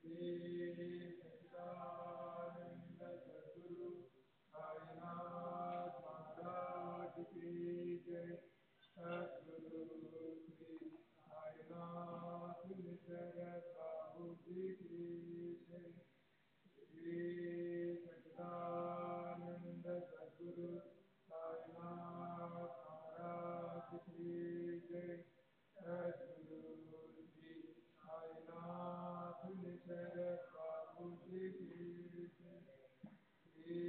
श्री सच्चिदानंद सद्गुरु साईनाथ महाराज की जय। सद्गुरु श्री साईनाथ मिश्र बाबू जी की जय। श्री सच्चिदानंद सद्गुरु साईनाथ महाराज की जय। सद्गुरु श्री साईनाथ मिश्र बाबू जी की जय। श्री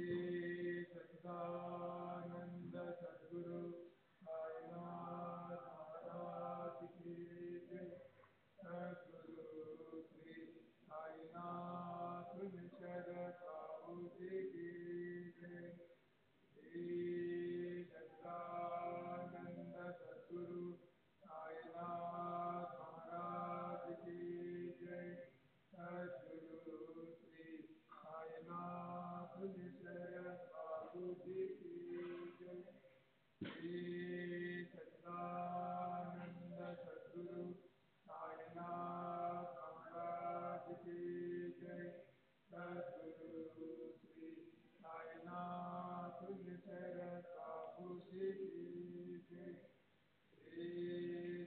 सच्चिदानंद सद्गुरु साईनाथ महाराज की जय। सद्गुरु श्री साईनाथ मिश्र बाबू जी की जय। श्री सच्चिदानंद सद्गुरु साईनाथ महाराज की जय। सद्गुरु श्री साईनाथ मिश्र बाबू जी की जय। श्री सच्चिदानंद सद्गुरु साईनाथ महाराज की जय। सद्गुरु श्री साईनाथ मिश्र बाबू जी की जय। श्री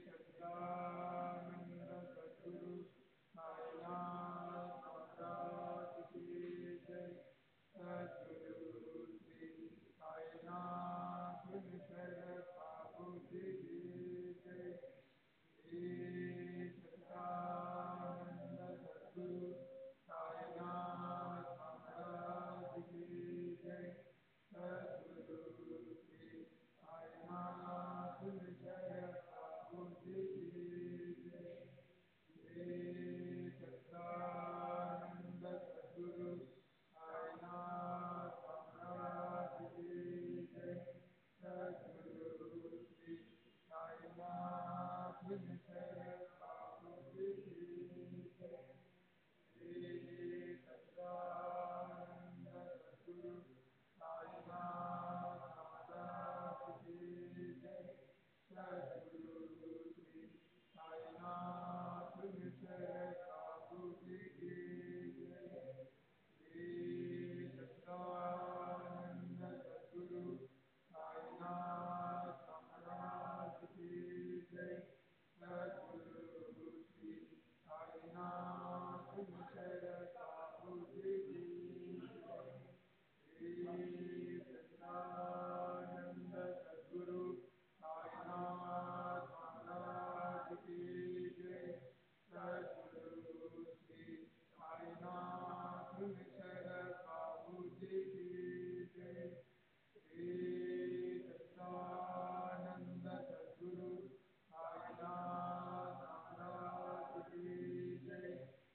सच्चिदानंद सद्गुरु साईनाथ महाराज की जय। सद्गुरु श्री साईनाथ मिश्र बाबू जी की जय। श्री सच्चिदानंद सद्गुरु साईनाथ महाराज की जय। सद्गुरु श्री साईनाथ मिश्र बाबू जी की जय। श्री सच्चिदानंद सद्गुरु साईनाथ महाराज की जय। सद्गुरु श्री साईनाथ मिश्र बाबू जी की जय। श्री सच्चिदानंद सद्गुरु साईनाथ महाराज की जय। सद्गुरु श्री साईनाथ मिश्र बाबू जी की जय। श्री सच्चिदानंद सद्गुरु साईनाथ महाराज की जय। सद्गुरु श्री साईनाथ मिश्र बाबू जी की जय। श्री सच्चिदानंद सद्गुरु साईनाथ महाराज की जय। सद्गुरु श्री साईनाथ मिश्र बाबू जी की जय। श्री सच्चिदानंद सद्गुरु साईनाथ महाराज की जय।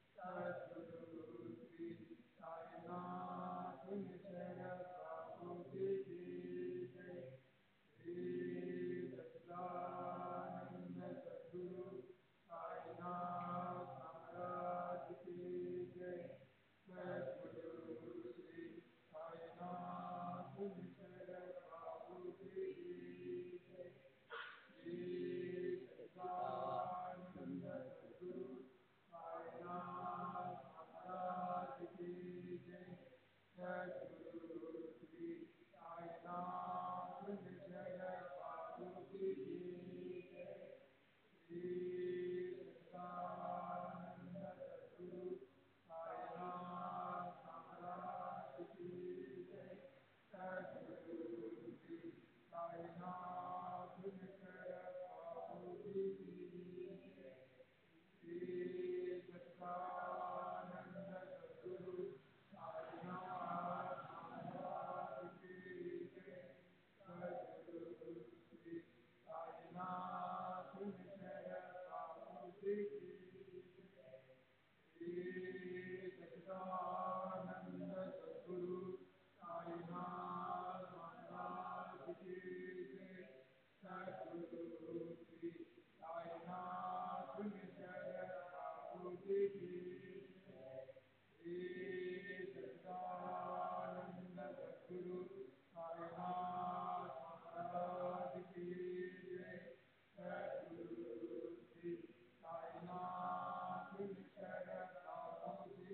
सद्गुरु श्री साईनाथ मिश्र बाबू जी की जय। श्री सच्चिदानंद सद्गुरु साईनाथ महाराज की जय। सद्गुरु श्री साईनाथ मिश्र बाबू जी की जय। श्री सच्चिदानंद सद्गुरु साईनाथ महाराज की जय। सद्गुरु श्री साईनाथ मिश्र बाबू जी की जय। श्री सच्चिदानंद सद्गुरु साईनाथ महाराज की जय। सद्गुरु श्री साईनाथ मिश्र बाबू जी की जय। श्री सच्चिदानंद सद्गुरु साईनाथ महाराज की जय। सद्गुरु श्री साईनाथ मिश्र बाबू जी की जय। श्री सच्चिदानंद सद्गुरु साईनाथ महाराज की जय। सद्गुरु श्री साईनाथ मिश्र बाबू जी की जय। श्री सच्चिदानंद सद्गुरु साईनाथ महाराज की जय। सद्गुरु श्री साईनाथ मिश्र बाबू जी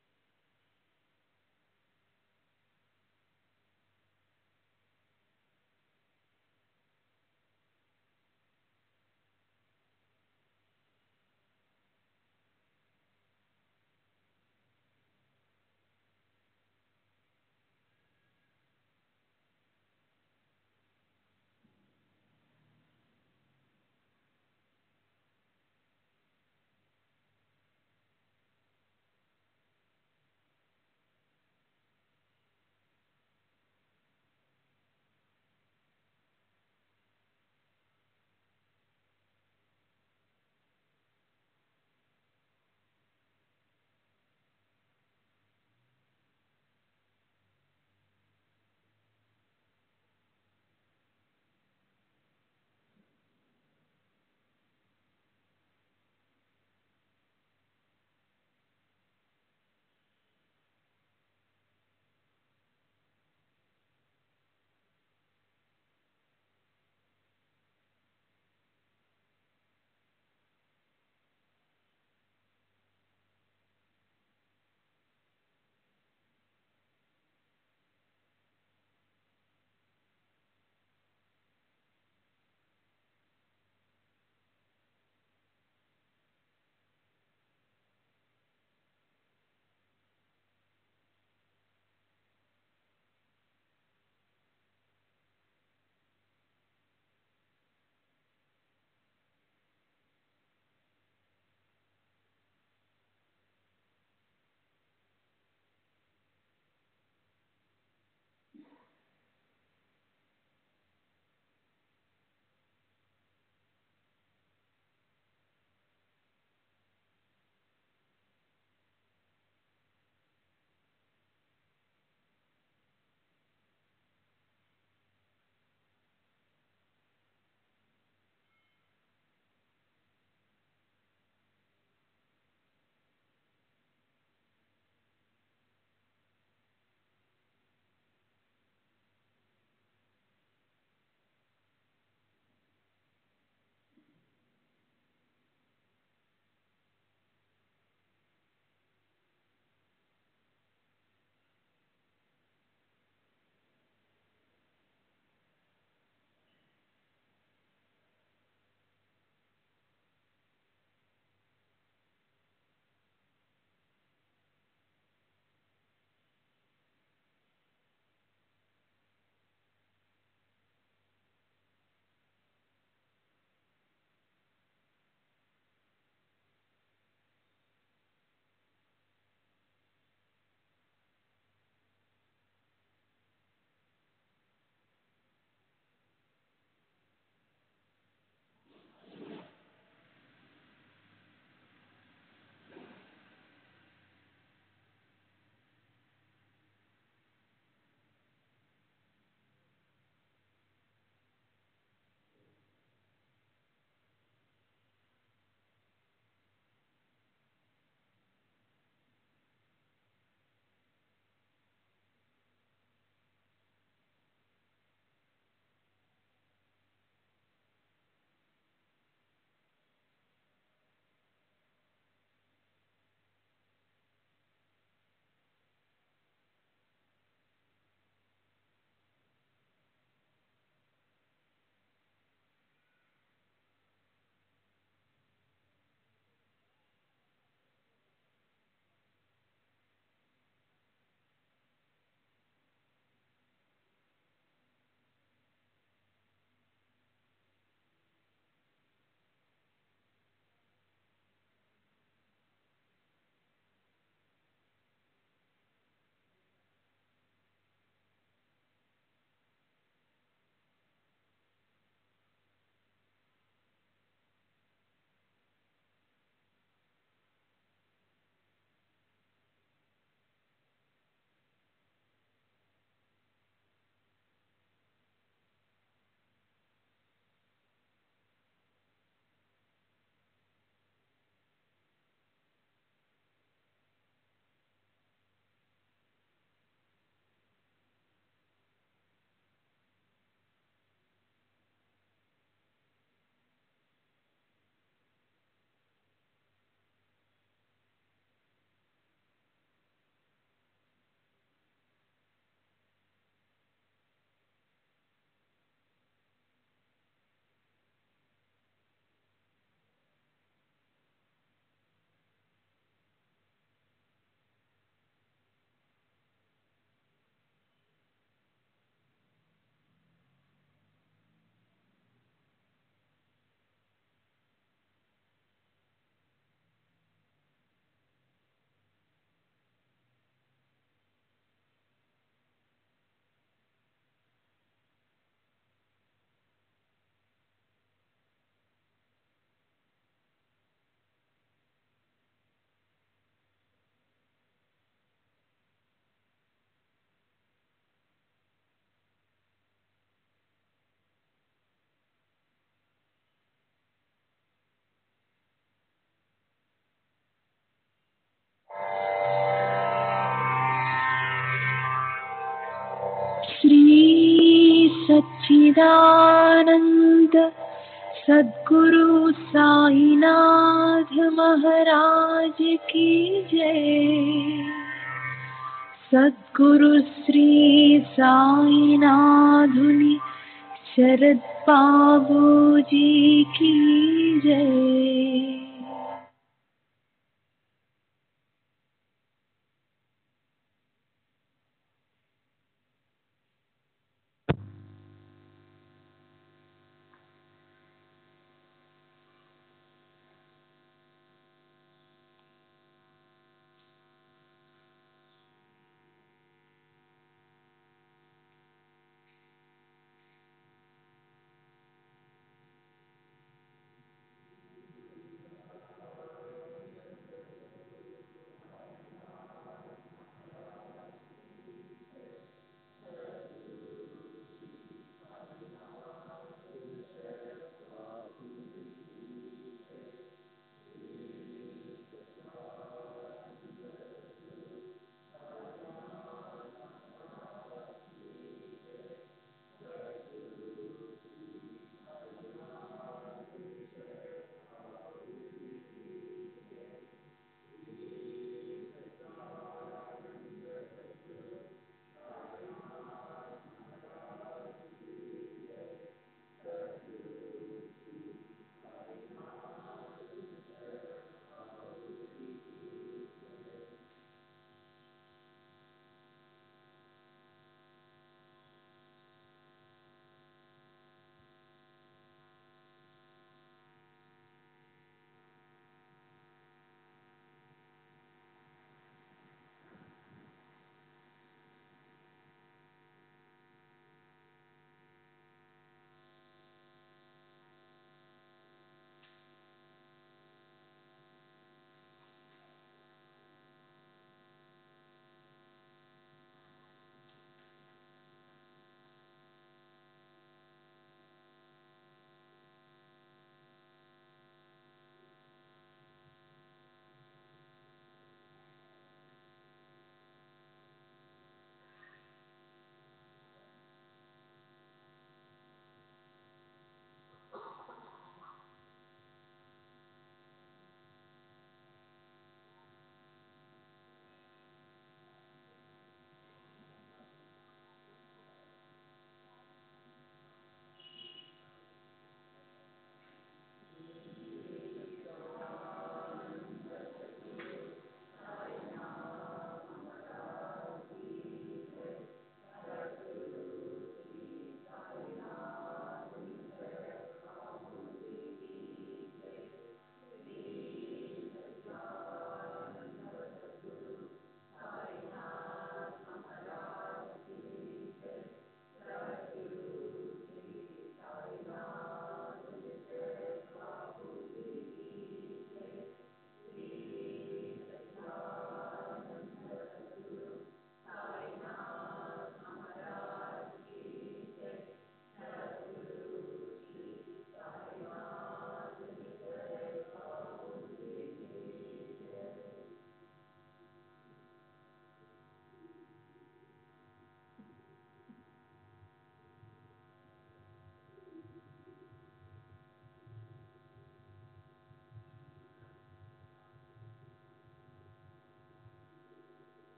सच्चिदानंद सद्गुरु साईनाथ महाराज की जय। सद्गुरु श्री साईनाथुनि शरद बाबूजी की जय।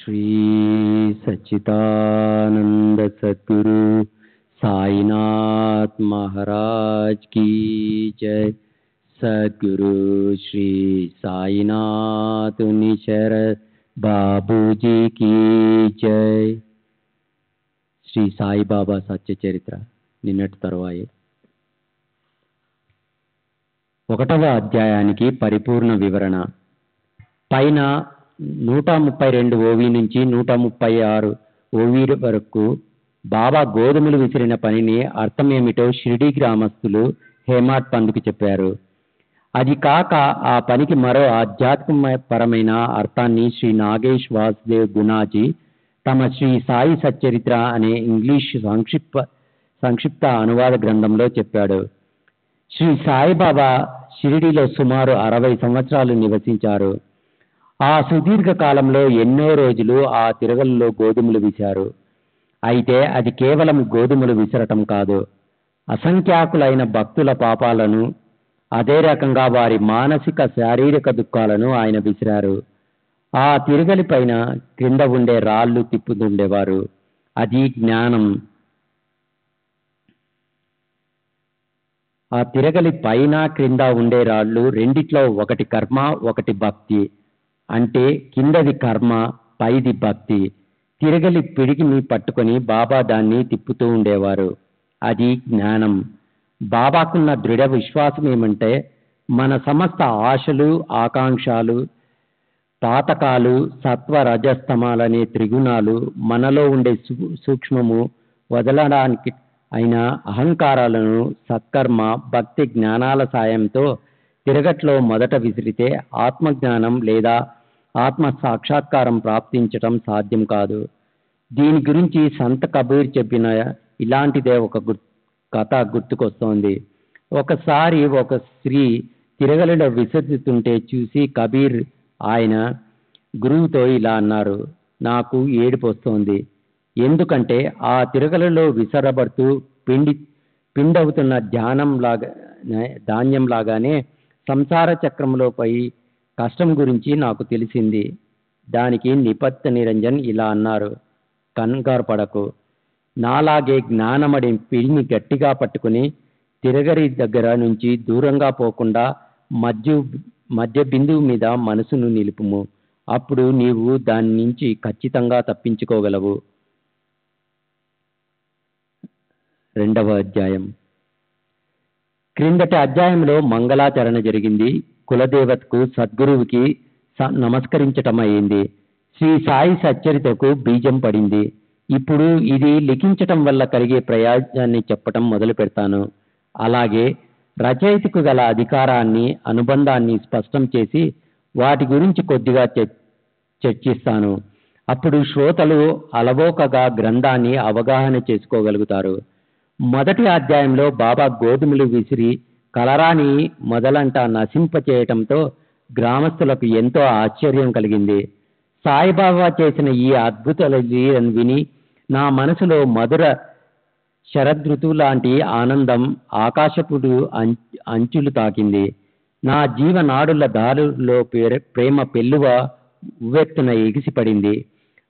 श्री सच्चिदानंद सद्गुरु साईनाथ महाराज की जय। सद्गुरु श्री साईनाथ शरद बाबूजी की जय। శ్రీ సాయిబాబా సత్య చరిత్ర నిన్నటి తరువాయే 1వ అధ్యాయానికి పరిపూర్ణ వివరణ. పైన 132 ఓవి నుంచి 136 ఓవి వరకు బాబా గోధుమలు విసిరిన పనిని అర్థమేమిటో షిరిడీ గ్రామస్తులు హేమాడ్ పంత్కు చెప్పారు. అది కాక ఆ పనికి మరో ఆధ్యాత్మికపరమైన అర్థాన్ని శ్రీ నాగేష్ వాసుదేవ్ గుణాజీ తమ శ్రీ సాయి సచ్చరిత్ర అనే ఇంగ్లీష్ సంక్షిప్త అనువాద గ్రంథంలో చెప్పాడు. శ్రీ సాయిబాబా షిరిడీలో సుమారు 60 సంవత్సరాలు నివసించారు. ఆ సుదీర్ఘ కాలంలో ఎన్నో రోజులు ఆ తిరగల్లో గోధుమలు విశారు. అయితే అది కేవలం గోధుమలు విసరటం కాదు, అసంఖ్యాకులైన భక్తుల పాపాలను, అదే రకంగా వారి మానసిక శారీరక దుఃఖాలను ఆయన విసిరారు. ఆ తిరగలి పైన క్రింద ఉండే రాళ్ళు తిప్పుతుండేవారు. అది జ్ఞానం. ఆ తిరగలి పైన క్రింద ఉండే రాళ్ళు రెండిట్లో ఒకటి కర్మ, ఒకటి భక్తి. అంటే కిందది కర్మ, పైది భక్తి. తిరగలి పిడికిని పట్టుకొని బాబా దాన్ని తిప్పుతూ ఉండేవారు. అది జ్ఞానం. బాబాకున్న దృఢ విశ్వాసం ఏమంటే, మన సమస్త ఆశలు, ఆకాంక్షలు, పాతకాలు, సత్వ రజస్తమాలనే త్రిగుణాలు, మనలో ఉండే సూక్ష్మము వదలడానికి అయిన అహంకారాలను సత్కర్మ, భక్తి, జ్ఞానాల సాయంతో తిరగట్లో మొదట విసిరితే ఆత్మజ్ఞానం లేదా ఆత్మ సాక్షాత్కారం ప్రాప్తించటం సాధ్యం కాదు. దీని గురించి సంత్ కబీర్ చెప్పిన ఇలాంటిదే ఒక కథ గుర్తుకొస్తోంది. ఒకసారి ఒక స్త్రీ తిరగలిలో విసర్జిస్తుంటే చూసి కబీర్ ఆయన గురువుతో ఇలా అన్నారు, నాకు ఏడుపు వస్తోంది. ఎందుకంటే ఆ తిరగలలో విసరబడుతూ పిండవుతున్న ధాన్యంలాగానే సంసార చక్రంలోపై కష్టం గురించి నాకు తెలిసింది. దానికి నిపత్త నిరంజన్ ఇలా అన్నారు, కంగారు పడకు, నాలాగే జ్ఞానమడి పిడిని గట్టిగా పట్టుకుని తిరగరి దగ్గర నుంచి దూరంగా పోకుండా మధ్య బిందువు మీద మనసును నిలుపుము. అప్పుడు నీవు దాని నుంచి ఖచ్చితంగా తప్పించుకోగలవు. 2వ అధ్యాయం. క్రిందటి అధ్యాయంలో మంగళాచరణ జరిగింది. కులదేవతకు సద్గురువుకి నమస్కరించటం అయింది. శ్రీ సాయి సచ్చరితకు బీజం పడింది. ఇప్పుడు ఇది లిఖించటం వల్ల కలిగే ప్రయోజనాన్ని చెప్పటం మొదలు పెడతాను. అలాగే రచయితకు గల అధికారాన్ని, అనుబంధాన్ని స్పష్టం చేసి వాటి గురించి కొద్దిగా చర్చిస్తాను. అప్పుడు శ్రోతలు అలవోకగా గ్రంథాన్ని అవగాహన చేసుకోగలుగుతారు. మొదటి అధ్యాయంలో బాబా గోధుమలు విసిరి కలరాని మొదలంట నశింపచేయటంతో గ్రామస్తులకు ఎంతో ఆశ్చర్యం కలిగింది. సాయిబాబా చేసిన ఈ అద్భుత లీలను విని నా మనసులో మధుర శరదృతువు లాంటి ఆనందం ఆకాశపుడు అంచులు తాకింది. నా జీవనాడుల దారుల్లో ప్రేమ పెళ్ళువ ఉవ్వెత్తున ఎగిసిపడింది.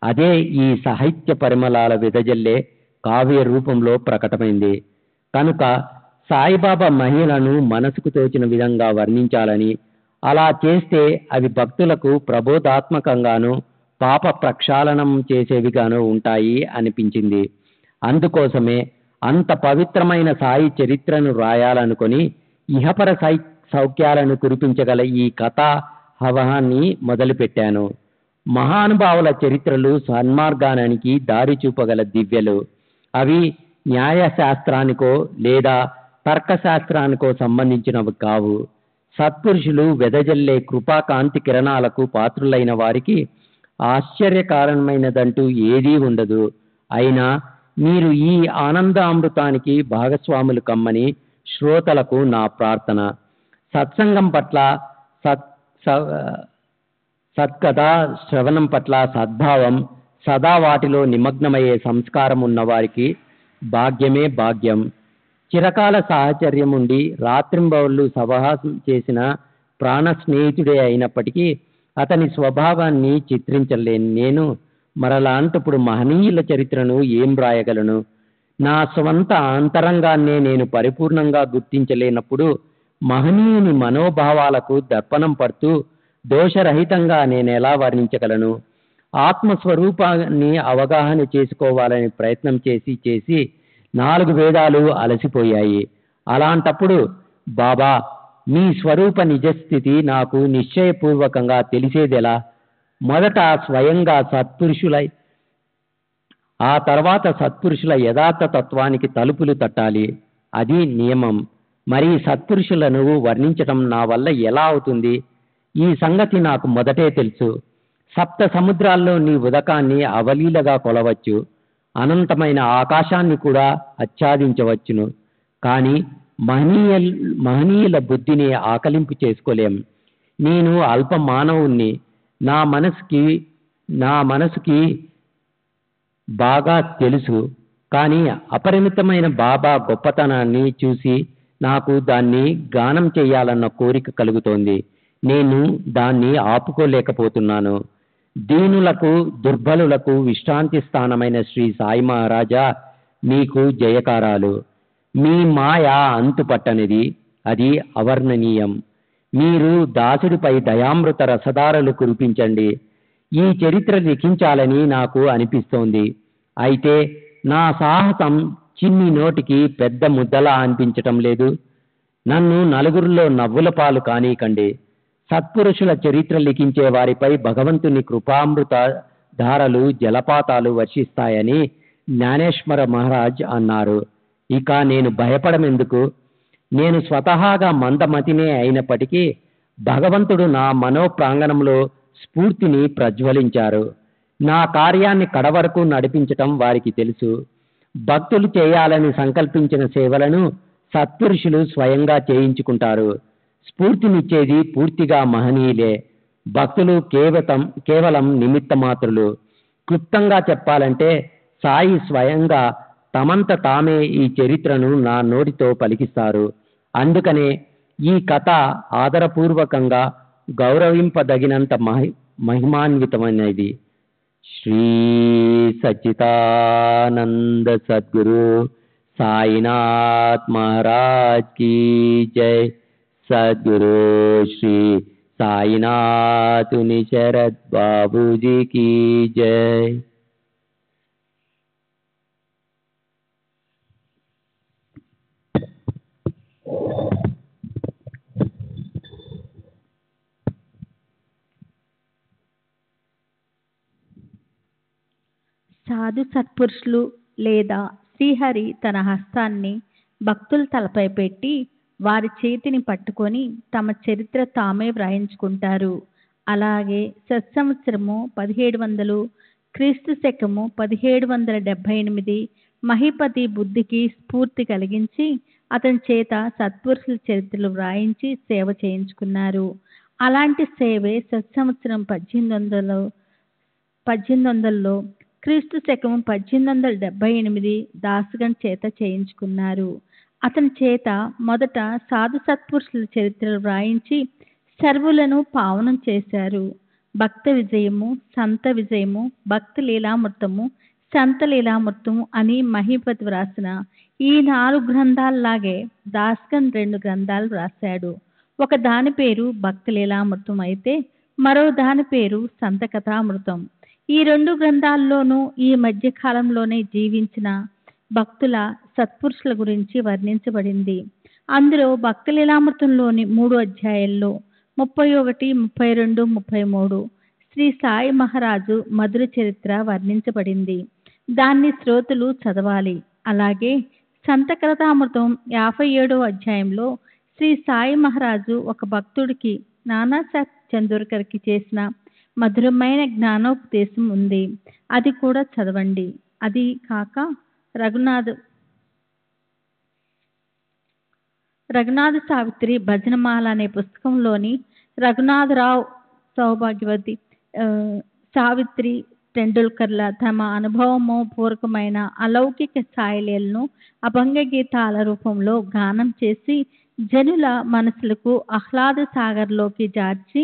అదే ఈ సాహిత్య పరిమళాల విదజల్లే కావ్య రూపంలో ప్రకటమైంది. కనుక సాయిబాబా మహిళలను మనసుకు తోచిన విధంగా వర్ణించాలని, అలా చేస్తే అవి భక్తులకు ప్రబోధాత్మకంగానూ పాప ప్రక్షాళనం చేసేవిగానూ ఉంటాయి అనిపించింది. అందుకోసమే అంత పవిత్రమైన సాయి చరిత్రను రాయాలనుకొని ఇహపర సౌఖ్యాలను కురిపించగల ఈ కథా హవహాన్ని మొదలుపెట్టాను. మహానుభావుల చరిత్రలు సన్మార్గానికి దారి చూపగల దివ్యలు. అవి న్యాయశాస్త్రానికో లేదా తర్కశాస్త్రానికో సంబంధించినవి కావు. సత్పురుషులు వెదజల్లే కృపాకాంతి కిరణాలకు పాత్రులైన వారికి ఆశ్చర్యకారణమైనదంటూ ఏదీ ఉండదు. అయినా మీరు ఈ ఆనందామృతానికి భాగస్వాములు కమ్మని శ్రోతలకు నా ప్రార్థన. సత్సంగం పట్ల, సత్కథా శ్రవణం పట్ల సద్భావం, సదా వాటిలో నిమగ్నమయ్యే సంస్కారం ఉన్నవారికి భాగ్యమే భాగ్యం. చిరకాల సాహచర్యం ఉండి రాత్రింబవళ్ళు సహవాసం చేసిన ప్రాణ స్నేహితుడే అయినప్పటికీ అతని స్వభావాన్ని చిత్రించలేని నేను మరలాంటప్పుడు మహనీయుల చరిత్రను ఏం రాయగలను? నా స్వంత అంతరంగాన్నే నేను పరిపూర్ణంగా గుర్తించలేనప్పుడు మహనీయుని మనోభావాలకు దర్పణం పడుతూ దోషరహితంగా నేనెలా వర్ణించగలను? ఆత్మస్వరూపాన్ని అవగాహన చేసుకోవాలని ప్రయత్నం చేసి చేసి 4 వేదాలు అలసిపోయాయి. అలాంటప్పుడు బాబా మీ స్వరూప నిజస్థితి నాకు నిశ్చయపూర్వకంగా తెలిసేదెలా? మొదట స్వయంగా సత్పురుషులై ఆ తర్వాత సత్పురుషుల యథార్థ తత్వానికి తలుపులు తట్టాలి. అది నియమం. మరి సత్పురుషులను వర్ణించటం నా వల్ల ఎలా అవుతుంది? ఈ సంగతి నాకు మొదటే తెలుసు. సప్త సముద్రాల్లో నీ ఉదకాన్ని అవలీలగా కొలవచ్చు, అనంతమైన ఆకాశాన్ని కూడా ఆచ్ఛాదించవచ్చును. కానీ మహనీయుల బుద్ధిని ఆకలింపు చేసుకోలేం. నేను అల్ప మానవుణ్ణి. నా మనసుకి బాగా తెలుసు. కానీ అపరిమితమైన బాబా గొప్పతనాన్ని చూసి నాకు దాన్ని గానం చేయాలన్న కోరిక కలుగుతోంది. నేను దాన్ని ఆపుకోలేకపోతున్నాను. దీనులకు దుర్బలులకు విశ్రాంతి స్థానమైన శ్రీ సాయి మహారాజా, మీకు జయకారాలు. మీ మాయ అంతుపట్టనిది, అది అవర్ణనీయం. మీరు దాసుడిపై దయామృత రసధారలు కురిపించండి. ఈ చరిత్ర లిఖించాలని నాకు అనిపిస్తోంది. అయితే నా సాహసం చిన్ని నోటికి పెద్ద ముద్దలా అనిపించటం లేదు. నన్ను నలుగురిలో నవ్వుల పాలు కానీకండి. సత్పురుషుల చరిత్ర లిఖించే వారిపై భగవంతుని కృపామృత ధారలు జలపాతాలు వర్షిస్తాయని జ్ఞానేశ్వర మహారాజ్ అన్నారు. ఇక నేను భయపడమెందుకు? నేను స్వతహాగా మందమతినే అయినప్పటికీ భగవంతుడు నా మనోప్రాంగణంలో స్ఫూర్తిని ప్రజ్వలించారు. నా కార్యాన్ని కడవరకు నడిపించటం వారికి తెలుసు. భక్తులు చేయాలని సంకల్పించిన సేవలను సత్పురుషులు స్వయంగా చేయించుకుంటారు. స్ఫూర్తినిచ్చేది పూర్తిగా మహనీయులే. భక్తులు కేవలం నిమిత్త మాత్రులు. క్లుప్తంగా చెప్పాలంటే సాయి స్వయంగా తమంత తామే ఈ చరిత్రను నా నోటితో పలికిస్తారు. అందుకనే ఈ కథ ఆదరపూర్వకంగా గౌరవింపదగినంత మహిమాన్వితమైనది. శ్రీ సచ్చిదానంద సద్గురు సాయినాథ్ మహారాజ్ కీ జై. సద్గురు శ్రీ సాయినాథుని శరత్ బాబూజీ కీ జై. సాధు సత్పురుషులు లేదా శ్రీహరి తన హస్తాన్ని భక్తుల తలపై పెట్టి వారి చేతిని పట్టుకొని తమ చరిత్ర తామే వ్రాయించుకుంటారు. అలాగే సత్సంవత్సరము 1700 క్రీస్తు శకము 1778 మహిపతి బుద్ధికి స్ఫూర్తి కలిగించి అతని చేత సత్పురుషుల చరిత్రలు వ్రాయించి సేవ చేయించుకున్నారు. అలాంటి సేవే సత్సంవత్సరం 1800లో క్రీస్తు శకము 1878 దాస్గన్ చేత చేయించుకున్నారు. అతని చేత మొదట సాధు సత్పురుషుల చరిత్రలు వ్రాయించి సర్వులను పావనం చేశారు. భక్త విజయము, సంత విజయము, భక్తి లీలామృతము, సంత లీలామృతము అని మహిపతి వ్రాసిన ఈ 4 గ్రంథాల్లాగే దాస్గన్ 2 గ్రంథాలు వ్రాశాడు. ఒక దాని పేరు భక్తి లీలామృతం అయితే మరో దాని పేరు సంత కథామృతం. ఈ 2 గ్రంథాల్లోనూ ఈ మధ్య కాలంలోనే జీవించిన భక్తుల సత్పురుషుల గురించి వర్ణించబడింది. అందులో భక్తి లీలామృతంలోని 3 అధ్యాయాల్లో 31, 32, 33 శ్రీ సాయి మహారాజు మధుర చరిత్ర వర్ణించబడింది. దాన్ని శ్రోతలు చదవాలి. అలాగే సంత కథామృతం 57వ అధ్యాయంలో శ్రీ సాయి మహారాజు ఒక భక్తుడికి నానాసాహెబ్ చందోర్కర్కి చేసిన మధురమైన జ్ఞానోపదేశం ఉంది. అది కూడా చదవండి. అది కాక రఘునాథ సావిత్రి భజనమాల అనే పుస్తకంలోని రఘునాథరావు సౌభాగ్యవతి సావిత్రి టెండూల్కర్ల తమ అనుభవము పూర్వకమైన అలౌకిక స్థాయిలను అభంగ గీతాల రూపంలో గానం చేసి జనుల మనసులకు ఆహ్లాద సాగర్లోకి జార్చి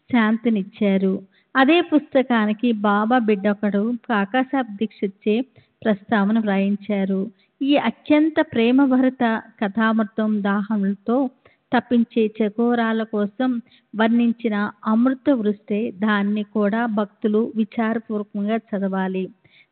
శాంతినిచ్చారు. అదే పుస్తకానికి బాబా బిడ్డొకడు కాకాసాబ్ దీక్షిత్చే ప్రస్తావన వ్రాయించారు. ఈ అత్యంత ప్రేమభరిత కథామృతం దాహంతో తప్పించే చకోరాల కోసం వర్ణించిన అమృత వృష్టి. దాన్ని కూడా భక్తులు విచారపూర్వకంగా చదవాలి.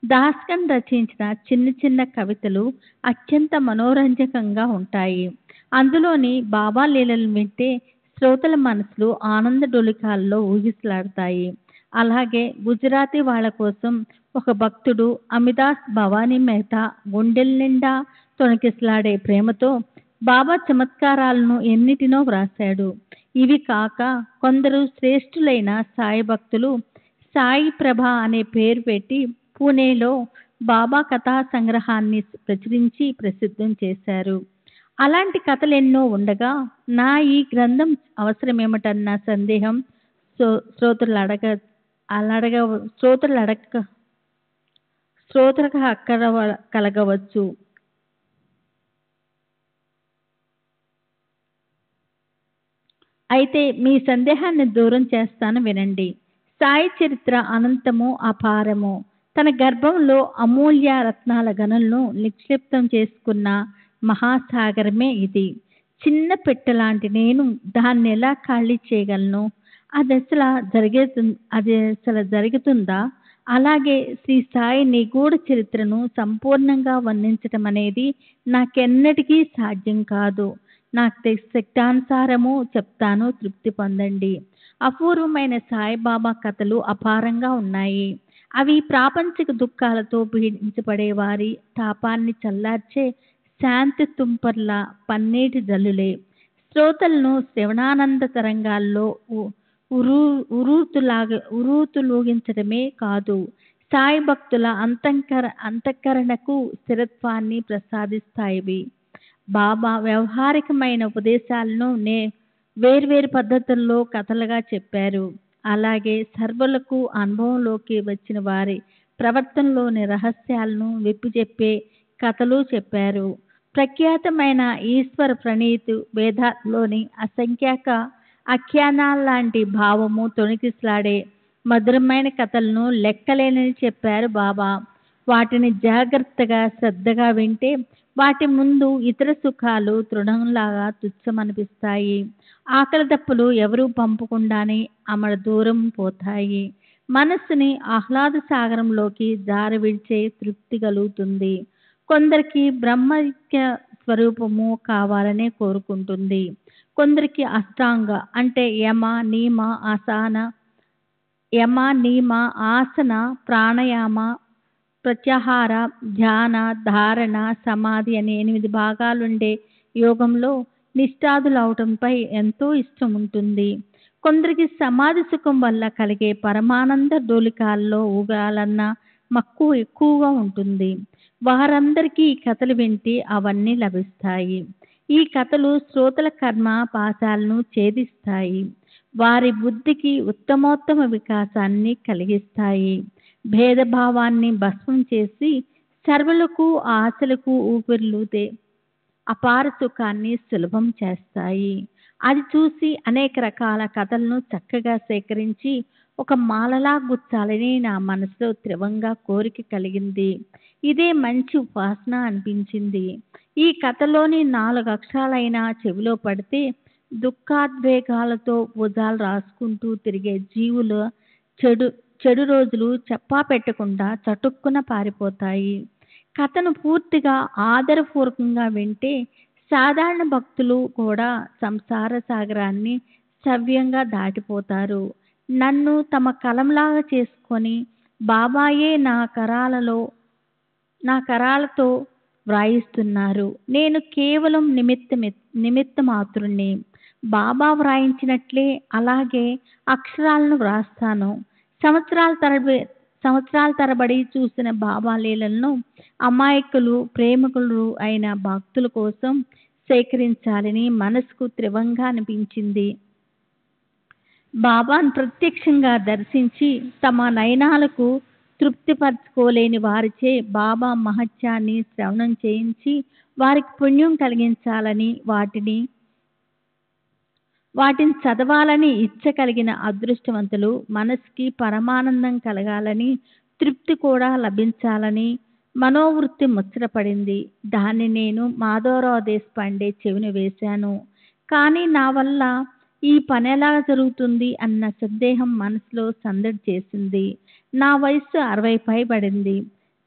దాస్గన్ రచించిన చిన్న చిన్న కవితలు అత్యంత మనోరంజకంగా ఉంటాయి. అందులోని బాబా లీలలు వింటే శ్రోతల మనసులు ఆనంద డొలికాల్లో ఊగిసలాడతాయి. అలాగే గుజరాతీ వాళ్ళ కోసం ఒక భక్తుడు అమిదాస్ భవానీ మెహతా గుండెల నిండా తొణికిసలాడే ప్రేమతో బాబా చమత్కారాలను ఎన్నిటినో వ్రాశాడు. ఇవి కాక కొందరు శ్రేష్ఠులైన సాయి భక్తులు సాయి ప్రభ అనే పేరు పెట్టి పూణేలో బాబా కథా సంగ్రహాన్ని ప్రచురించి ప్రసిద్ధం చేశారు. అలాంటి కథలెన్నో ఉండగా నా ఈ గ్రంథం అవసరమేమిటన్న సందేహం శ్రోతలకు అక్కడ కలగవచ్చు. అయితే మీ సందేహాన్ని దూరం చేస్తాను, వినండి. సాయి చరిత్ర అనంతము అపారము. తన గర్భంలో అమూల్య రత్నాల గనులను నిక్షిప్తం చేసుకున్న మహాసాగరమే ఇది. చిన్న పెట్టెలాంటి నేను దాన్ని ఎలా ఖాళీ చేయగలను? అది అసలు జరుగుతుందా? అలాగే శ్రీ సాయి నిగూఢ చరిత్రను సంపూర్ణంగా వర్ణించటం అనేది నాకెన్నటికీ సాధ్యం కాదు. నాకు శక్తానుసారము చెప్తాను, తృప్తి పొందండి. అపూర్వమైన సాయిబాబా కథలు అపారంగా ఉన్నాయి. అవి ప్రాపంచిక దుఃఖాలతో పీడించబడే వారి తాపాన్ని చల్లార్చే శాంతి తుంపర్ల పన్నీటి జల్లులే. శ్రోతలను శ్రవణానంద తరంగాల్లో ఉరూతులూగించడమే కాదు, సాయి భక్తుల అంతఃకరణకు స్థిరత్వాన్ని ప్రసాదిస్తాయి. బాబా వ్యవహారికమైన ఉపదేశాలను వేర్వేరు పద్ధతుల్లో కథలుగా చెప్పారు. అలాగే సర్వులకు అనుభవంలోకి వచ్చిన వారి ప్రవర్తనలోని రహస్యాలను విప్పిచెప్పే కథలు చెప్పారు. ప్రఖ్యాతమైన ఈశ్వర ప్రణీతు వేదాల్లోని అసంఖ్యాక ఆఖ్యానాల్లాంటి భావము తొణికిసలాడే మధురమైన కథలను లెక్కలేనని చెప్పారు బాబా. వాటిని జాగ్రత్తగా శ్రద్ధగా వింటే వాటి ముందు ఇతర సుఖాలు తృణంలాగా తుచ్చమనిపిస్తాయి. ఆకలి దప్పులు ఎవరూ పంపకుండానే అమర దూరం పోతాయి. మనస్సుని ఆహ్లాద సాగరంలోకి జారవిడిచే తృప్తి కలుగుతుంది. కొందరికి బ్రహ్మైక్య స్వరూపము కావాలనే కోరుకుంటుంది. కొందరికి అష్టాంగ అంటే యమ నియమ ఆసన ప్రాణాయామ ప్రత్యాహార ధ్యాన ధారణ సమాధి అనే 8 భాగాలుండే యోగంలో నిష్ఠాదులవటంపై ఎంతో ఇష్టం ఉంటుంది. కొందరికి సమాధి సుఖం వల్ల కలిగే పరమానంద డోలికాల్లో ఊగాలన్న మక్కువ ఎక్కువగా ఉంటుంది. వారందరికీ ఈ కథలు వింటే అవన్నీ లభిస్తాయి. ఈ కథలు శ్రోతల కర్మ పాశాలను ఛేదిస్తాయి. వారి బుద్ధికి ఉత్తమోత్తమ వికాసాన్ని కలిగిస్తాయి. భేదభావాన్ని భస్మం చేసి సర్వులకు ఆశలకు ఊపిరిలూదే అపార సుఖాన్ని సులభం చేస్తాయి. అది చూసి అనేక రకాల కథలను చక్కగా సేకరించి ఒక మాలలా గుచ్చాలని నా మనసులో తీవ్రంగా కోరిక కలిగింది. ఇదే మంచి ఉపాసన అనిపించింది. ఈ కథలోని 4 అక్షరాలైనా చెవిలో పడితే దుఃఖాద్వేగాలతో భుజాలు రాసుకుంటూ తిరిగే జీవుల చెడు రోజులు చెప్పా పెట్టకుండా చటుక్కున పారిపోతాయి. కథను పూర్తిగా ఆదరపూర్వకంగా వింటే సాధారణ భక్తులు కూడా సంసార సాగరాన్ని సవ్యంగా దాటిపోతారు. నన్ను తమ కలంలాగా చేసుకొని బాబాయే నా కరాలతో వ్రాయిస్తున్నారు. నేను కేవలం నిమిత్త మాత్రుణ్ణి. బాబా వ్రాయించినట్లే అలాగే అక్షరాలను వ్రాస్తాను. సంవత్సరాల తరబడి చూసిన బాబా లీలలను అమాయకులు ప్రేమికులు అయిన భక్తుల కోసం సేకరించాలని మనసుకు తీవ్రంగా అనిపించింది. బాబాను ప్రత్యక్షంగా దర్శించి తమ నయనాలకు తృప్తిపరచుకోలేని వారిచే బాబా మహత్యాన్ని శ్రవణం చేయించి వారికి పుణ్యం కలిగించాలని వాటిని చదవాలని ఇచ్చ కలిగిన అదృష్టవంతులు మనసుకి పరమానందం కలగాలని తృప్తి కూడా లభించాలని మనోవృత్తి ముచ్చటపడింది. దాన్ని నేను మాధవరావు దేశపాండే చెవిన వేశాను. కానీ నా వల్ల ఈ పని ఎలా జరుగుతుంది అన్న సందేహం మనసులో సందడి చేసింది. నా వయస్సు 60 పైబడింది.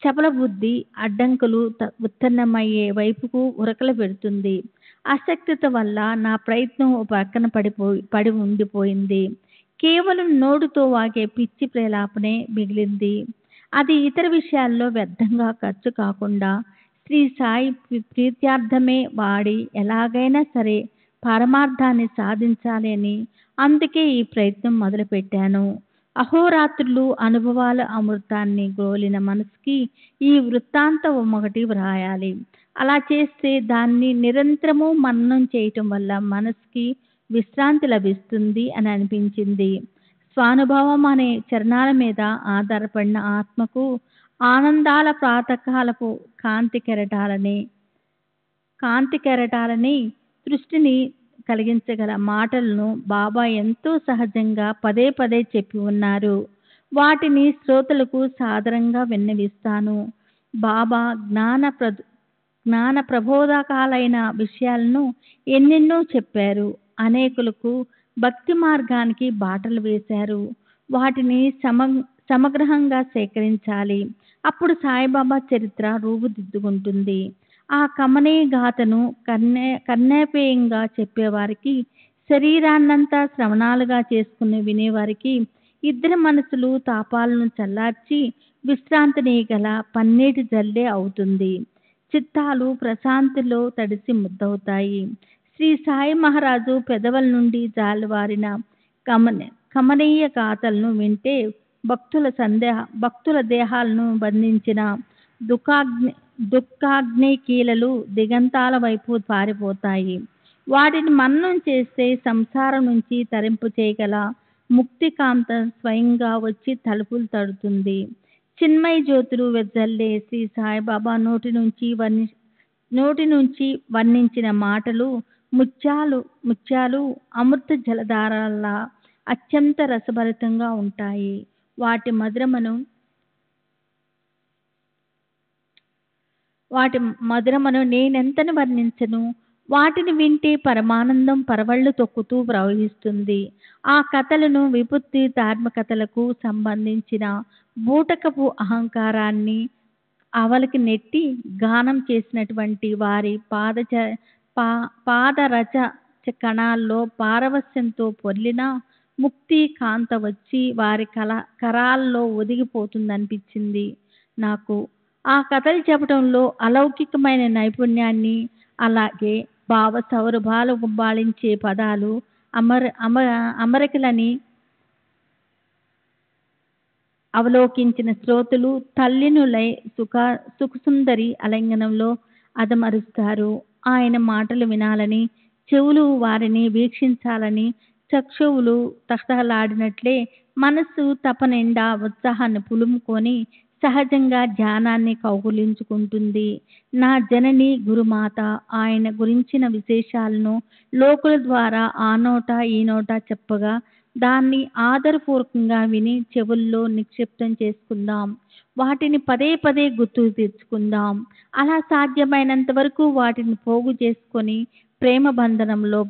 చపల బుద్ధి అడ్డంకులు ఉత్తన్నమయ్యే వైపుకు ఉరకలు పెడుతుంది. అశక్తత వల్ల నా ప్రయత్నం పక్కన పడి ఉండిపోయింది. కేవలం నోటితో వాగే పిచ్చి ప్రేలాపనే మిగిలింది. అది ఇతర విషయాల్లో వ్యర్థంగా ఖర్చు కాకుండా శ్రీ సాయి ప్రీత్యార్థమే వాడి ఎలాగైనా సరే పరమార్థాన్ని సాధించాలి అని అందుకే ఈ ప్రయత్నం మొదలుపెట్టాను. అహోరాత్రులు అనుభవాల అమృతాన్ని గోలిన మనసుకి ఈ వృత్తాంతం ఒకటి వ్రాయాలి. అలా చేస్తే దాన్ని నిరంతరము మననం చేయటం వల్ల మనసుకి విశ్రాంతి లభిస్తుంది అని అనిపించింది. స్వానుభవం అనే చరణాల మీద ఆధారపడిన ఆత్మకు ఆనందాల ప్రాతకాలపు కాంతి కెరటాలని దృష్టిని కలిగించగల మాటలను బాబా ఎంతో సహజంగా పదే పదే చెప్పి ఉన్నారు. వాటిని శ్రోతలకు సాదరంగా విన్నవిస్తాను. బాబా జ్ఞాన ప్రబోధకాలైన విషయాలను ఎన్నెన్నో చెప్పారు. అనేకులకు భక్తి మార్గానికి బాటలు వేశారు. వాటిని సమగ్రంగా సేకరించాలి. అప్పుడు సాయిబాబా చరిత్ర రూపుదిద్దుకుంటుంది. ఆ కమనీయ గాథను కర్ణాపేయంగా చెప్పేవారికి, శరీరాన్నంతా శ్రవణాలుగా చేసుకుని వినేవారికి ఇద్దరి మనసులు తాపాలను చల్లార్చి విశ్రాంతిని గల పన్నీటి జల్లే అవుతుంది. చిత్తాలు ప్రశాంతిలో తడిసి ముద్దవుతాయి. శ్రీ సాయి మహారాజు పెదవుల నుండి జాలువారిన కమనీయ గాథలను వింటే భక్తుల దేహాలను బంధించిన దుఃఖాగ్ని కీలలు దిగంతాల వైపు పారిపోతాయి. వాటిని మననం చేస్తే సంసారం నుంచి తరింపు చేయగల ముక్తికాంత స్వయంగా వచ్చి తలుపులు తడుతుంది. చిన్మయ జ్యోతులు వెదజల్లే శ్రీ సాయిబాబా నోటి నుంచి వర్ణించిన మాటలు ముత్యాలు అమృత జలధారల్లా అత్యంత రసభరితంగా ఉంటాయి. వాటి మధురమను నేనెంతని వర్ణించను. వాటిని వింటే పరమానందం పరవళ్ళు తొక్కుతూ ప్రవహిస్తుంది. ఆ కథలను విభూతి ధార్మికతలకు సంబంధించిన బూటకపు అహంకారాన్ని అవలికి నెట్టి గానం చేసినటువంటి వారి పాదరచ కణాల్లో పారవస్యంతో పొర్లిన ముక్తి కాంత వచ్చి వారి కరాల్లో ఒదిగిపోతుందనిపించింది నాకు. ఆ కథలు చెప్పడంలో అలౌకికమైన నైపుణ్యాన్ని, అలాగే భావ సౌరభాలు గుబ్బాళించే పదాలు అమరికలని అవలోకించిన శ్రోతలు తల్లినులై సుఖసుందరి అలింగనంలో అదమరుస్తారు. ఆయన మాటలు వినాలని, చెవులు వారిని వీక్షించాలని, చక్షువులు తహతహలాడినట్లే మనస్సు తపనిండా ఉత్సాహాన్ని పులుముకొని సహజంగా ధ్యానాన్ని కౌగులించుకుంటుంది. నా జనని గురుమాత ఆయన గురించిన విశేషాలను లోకుల ద్వారా ఆ నోట ఈ నోట చెప్పగా దాన్ని ఆదరపూర్వకంగా విని చెవుల్లో నిక్షిప్తం చేసుకుందాం. వాటిని పదే పదే గుర్తుకు తెచ్చుకుందాం. అలా సాధ్యమైనంత వరకు వాటిని పోగు చేసుకొని ప్రేమ బంధనంలో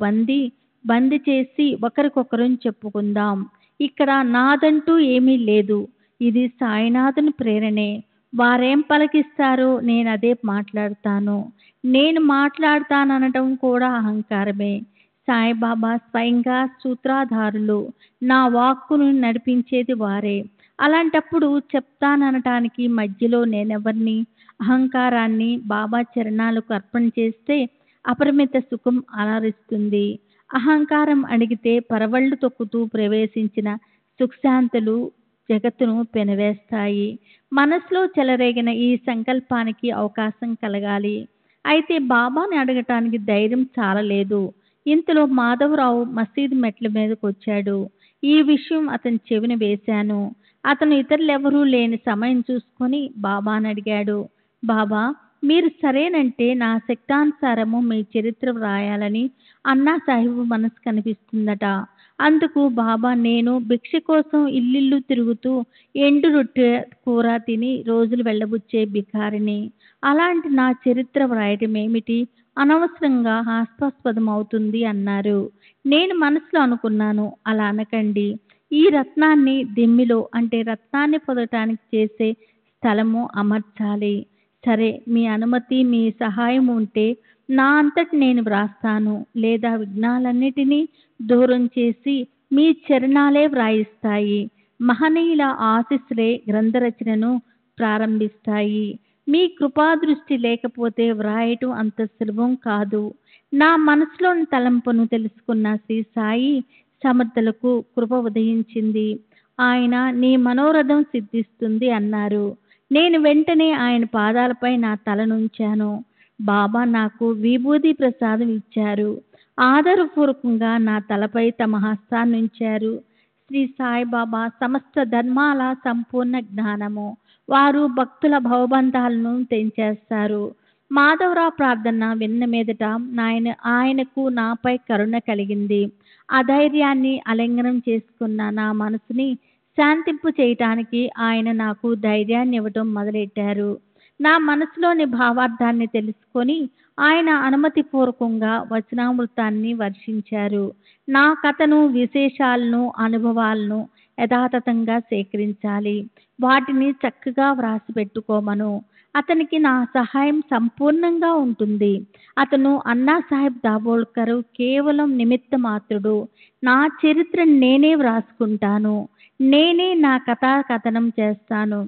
బంది చేసి ఒకరికొకరు చెప్పుకుందాం. ఇక్కడ నాదంటూ ఏమీ లేదు. ఇది సాయినాథుని ప్రేరణే. వారేం పలికిస్తారో నేను అదే మాట్లాడతాను. నేను మాట్లాడతాననటం కూడా అహంకారమే. సాయిబాబా స్వయంగా సూత్రధారులు. నా వాక్కును నడిపించేది వారే. అలాంటప్పుడు చెప్తాననటానికి మధ్యలో నేనెవరిని? అహంకారాన్ని బాబా చరణాలకు అర్పణ చేస్తే అపరిమిత సుఖం అలరిస్తుంది. అహంకారం అడిగితే పరవళ్ళు తొక్కుతూ ప్రవేశించిన సుఖశాంతులు జగత్తును పెనవేస్తాయి. మనసులో చెలరేగిన ఈ సంకల్పానికి అవకాశం కలగాలి. అయితే బాబాని అడగటానికి ధైర్యం చాలలేదు. ఇంతలో మాధవరావు మసీదు మెట్ల మీదకు వచ్చాడు. ఈ విషయం అతని చెవిన వేశాను. అతను ఇతరులెవరూ లేని సమయం చూసుకొని బాబాని అడిగాడు. బాబా, మీరు సరేనంటే నా శక్తానుసారము మీ చరిత్ర వ్రాయాలని అన్నా సాహిబు మనసు కనిపిస్తుందట. అందుకు బాబా, నేను భిక్ష కోసం ఇల్లిల్లు తిరుగుతూ ఎండు రొట్టె కూర తిని రోజులు వెళ్ళబుచ్చే బికారిని. అలాంటి నా చరిత్ర వ్రాయటం ఏమిటి? అనవసరంగా హాస్యాస్పదం అవుతుంది అన్నారు. నేను మనసులో అనుకున్నాను, అలా అనకండి. ఈ రత్నాన్ని దిమ్మిలో, అంటే రత్నాన్ని పొదటానికి చేసే స్థలము అమర్చాలి. సరే, మీ అనుమతి, మీ సహాయం ఉంటే నా అంతటి నేను వ్రాస్తాను. లేదా విఘ్నాలన్నిటినీ దూరం చేసి మీ చరణాలే వ్రాయిస్తాయి. మహనీయుల ఆశీస్సులే గ్రంథరచనను ప్రారంభిస్తాయి. మీ కృపాదృష్టి లేకపోతే వ్రాయటం అంత సులభం కాదు. నా మనసులోని తలంపును తెలుసుకున్న శ్రీ సాయి సమర్థులకు కృప ఉదయించింది. ఆయన నీ మనోరథం సిద్ధిస్తుంది అన్నారు. నేను వెంటనే ఆయన పాదాలపై నా తలనుంచాను. బాబా నాకు విభూది ప్రసాదం ఇచ్చారు. ఆదరపూర్వకంగా నా తలపై తమ హస్తాన్నుంచారు. శ్రీ సాయిబాబా సమస్త ధర్మాల సంపూర్ణ జ్ఞానము. వారు భక్తుల భవబంధాలను తెంచేస్తారు. మాధవరావు ప్రార్థన విన్న మీదట ఆయనకు నాపై కరుణ కలిగింది. అధైర్యాన్ని ఆలింగనం చేసుకున్న నా మనసుని శాంతింపు చేయటానికి ఆయన నాకు ధైర్యాన్ని ఇవ్వటం మొదలెట్టారు. నా మనసులోని భావార్థాన్ని తెలుసుకొని ఆయన అనుమతిపూర్వకంగా వచనామృతాన్ని వర్షించారు. నా కథను, విశేషాలను, అనుభవాలను యథాతథంగా సేకరించాలి. వాటిని చక్కగా వ్రాసి పెట్టుకోమను. అతనికి నా సహాయం సంపూర్ణంగా ఉంటుంది. అతను అన్నా సాహెబ్ దాబోల్కర్ కేవలం నిమిత్త మాత్రుడు. నా చరిత్రను నేనే వ్రాసుకుంటాను. నేనే నా కథనం చేస్తాను.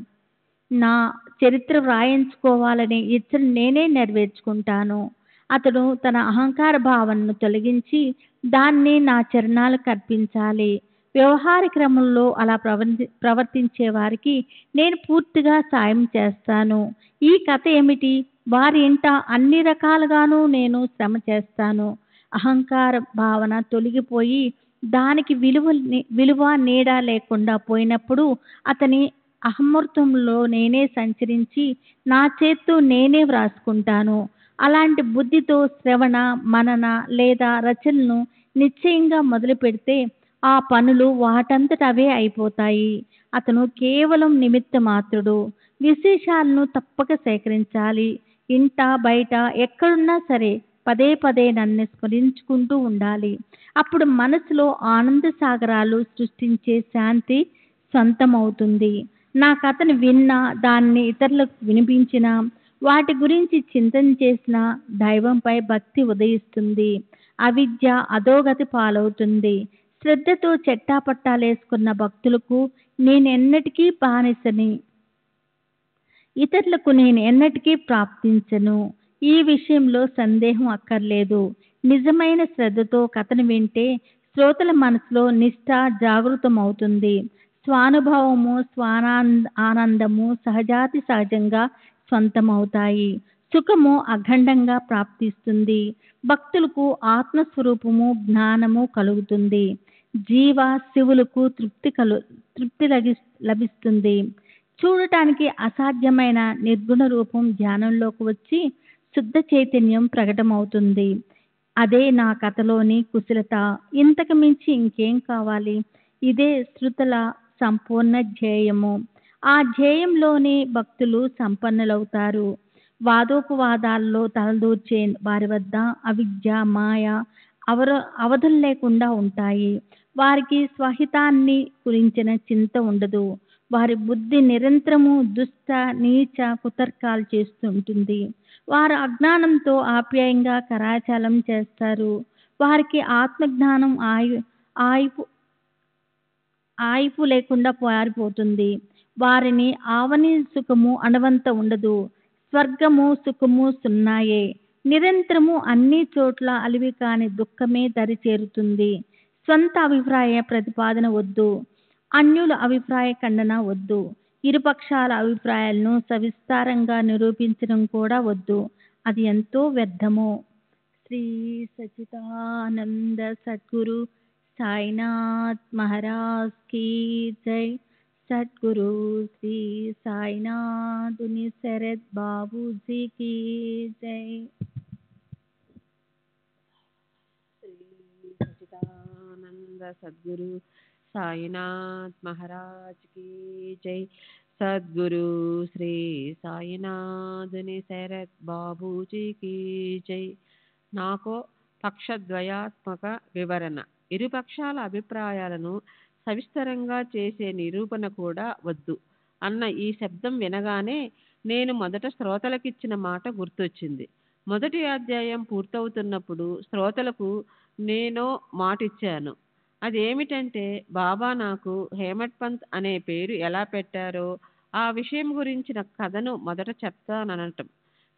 నా చరిత్ర వ్రాయించుకోవాలనే ఇచ్చను నేనే నెరవేర్చుకుంటాను. అతడు తన అహంకార భావనను తొలగించి దాన్ని నా చరణాలకు అర్పించాలి. వ్యవహార క్రమంలో అలా ప్రవర్తించే వారికి నేను పూర్తిగా సాయం చేస్తాను. ఈ కథ ఏమిటి? వారి ఇంట అన్ని రకాలుగాను నేను శ్రమ చేస్తాను. అహంకార భావన తొలగిపోయి దానికి విలువ నీడ లేకుండా పోయినప్పుడు అతని అహమృతంలో నేనే సంచరించి నా చేత్తో నేనే వ్రాసుకుంటాను. అలాంటి బుద్ధితో శ్రవణ, మనన లేదా రచనను నిశ్చయంగా మొదలు పెడితే ఆ పనులు వాటంతట అవే అయిపోతాయి. అతను కేవలం నిమిత్త మాత్రుడు. విశేషాలను తప్పక సేకరించాలి. ఇంట బయట ఎక్కడున్నా సరే పదే పదే నన్ను స్మరించుకుంటూ ఉండాలి. అప్పుడు మనసులో ఆనంద సాగరాలు సృష్టించే శాంతి సొంతమవుతుంది. నా కథను విన్నా, దాన్ని ఇతరులకు వినిపించినా, వాటి గురించి చింతన చేసిన దైవంపై భక్తి ఉదయిస్తుంది. అవిద్య అధోగతి పాలవుతుంది. శ్రద్ధతో చెట్టాపట్టాలేసుకున్న భక్తులకు నేనెన్నటికీ బానిసని, ఇతరులకు నేను ఎన్నటికీ ప్రాప్తించను. ఈ విషయంలో సందేహం అక్కర్లేదు. నిజమైన శ్రద్ధతో కథను వింటే శ్రోతల మనసులో నిష్ఠ జాగృతమవుతుంది. స్వానుభవము, ఆనందము సహజాతి సహజంగా సొంతమవుతాయి. సుఖము అఖండంగా ప్రాప్తిస్తుంది. భక్తులకు ఆత్మస్వరూపము, జ్ఞానము కలుగుతుంది. జీవ శివులకు తృప్తి లభిస్తుంది. చూడటానికి అసాధ్యమైన నిర్గుణ రూపం ధ్యానంలోకి వచ్చి శుద్ధ చైతన్యం ప్రకటమవుతుంది. అదే నా కథలోని కుశలత. ఇంతకు మించి ఇంకేం కావాలి? ఇదే శృతుల సంపూర్ణ ధ్యేయము. ఆ ధ్యేయంలోని భక్తులు సంపన్నులవుతారు. వాదోపవాదాల్లో తలదూర్చే వారి వద్ద అవిద్య, మాయ అవధులు లేకుండా ఉంటాయి. వారికి స్వహితాన్ని గురించిన చింత ఉండదు. వారి బుద్ధి నిరంతరము దుష్ట, నీచ కుతర్కాలు చేస్తుంటుంది. వారు అజ్ఞానంతో ఆప్యాయంగా కరాచాలం చేస్తారు. వారికి ఆత్మజ్ఞానం ఆయుపు లేకుండా పారిపోతుంది. వారిని ఆవని సుఖము అణవంత ఉండదు. స్వర్గము, సుఖము సున్నాయే. నిరంతరము అన్ని చోట్ల అలివి కాని దుఃఖమే దరి చేరుతుంది. స్వంత అభిప్రాయ ప్రతిపాదన వద్దు. అన్యుల అభిప్రాయ ఖండన వద్దు. ఇరుపక్షాల అభిప్రాయాలను సవిస్తారంగా నిరూపించడం కూడా వద్దు. అది ఎంతో వ్యర్థము. శ్రీ సచిదానంద సద్గురు సాయినాథ్ మహారాజ్ కీ జై. సద్గురు శ్రీ సాయినాథుని శరత్ బాబూజీ కీ జై. సచిదానంద సద్గురు సాయినాథ్ మహారాజ్ కీ జై. సద్గురు శ్రీ సాయినాథుని శరత్ బాబూజీ కీ జై. నాకు పక్షద్వయాత్మక వివరణ. ఇరుపక్షాల అభిప్రాయాలను సవిస్తరంగా చేసే నిరూపణ కూడా వద్దు అన్న ఈ శబ్దం వినగానే నేను మొదట శ్రోతలకిచ్చిన మాట గుర్తొచ్చింది. మొదటి అధ్యాయం పూర్తవుతున్నప్పుడు శ్రోతలకు నేనో మాటిచ్చాను. అదేమిటంటే బాబా నాకు హేమట్ పంత్ అనే పేరు ఎలా పెట్టారో ఆ విషయం గురించిన కథను మొదట చెప్తాననటం.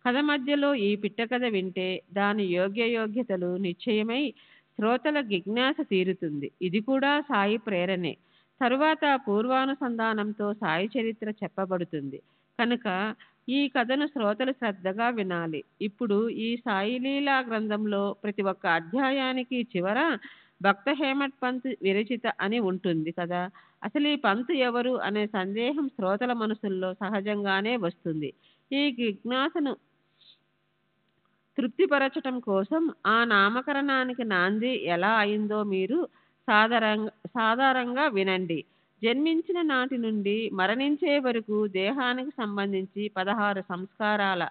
కథ మధ్యలో ఈ పిట్ట కథ వింటే దాని యోగ్యతలు నిశ్చయమై శ్రోతల జిజ్ఞాస తీరుతుంది. ఇది కూడా సాయి ప్రేరణే. తరువాత పూర్వానుసంధానంతో సాయి చరిత్ర చెప్పబడుతుంది కనుక ఈ కథను శ్రోతలు శ్రద్ధగా వినాలి. ఇప్పుడు ఈ సాయి లీలా గ్రంథంలో ప్రతి ఒక్క అధ్యాయానికి చివర భక్త హేమట్ పంత్ విరచిత అని ఉంటుంది కదా. అసలు ఈ పంత్ ఎవరు అనే సందేహం శ్రోతల మనసుల్లో సహజంగానే వస్తుంది. ఈ జిజ్ఞాసను తృప్తిపరచటం కోసం ఆ నామకరణానికి నాంది ఎలా అయిందో మీరు సాధారణంగా వినండి. జన్మించిన నాటి నుండి మరణించే వరకు దేహానికి సంబంధించి 16 సంస్కారాల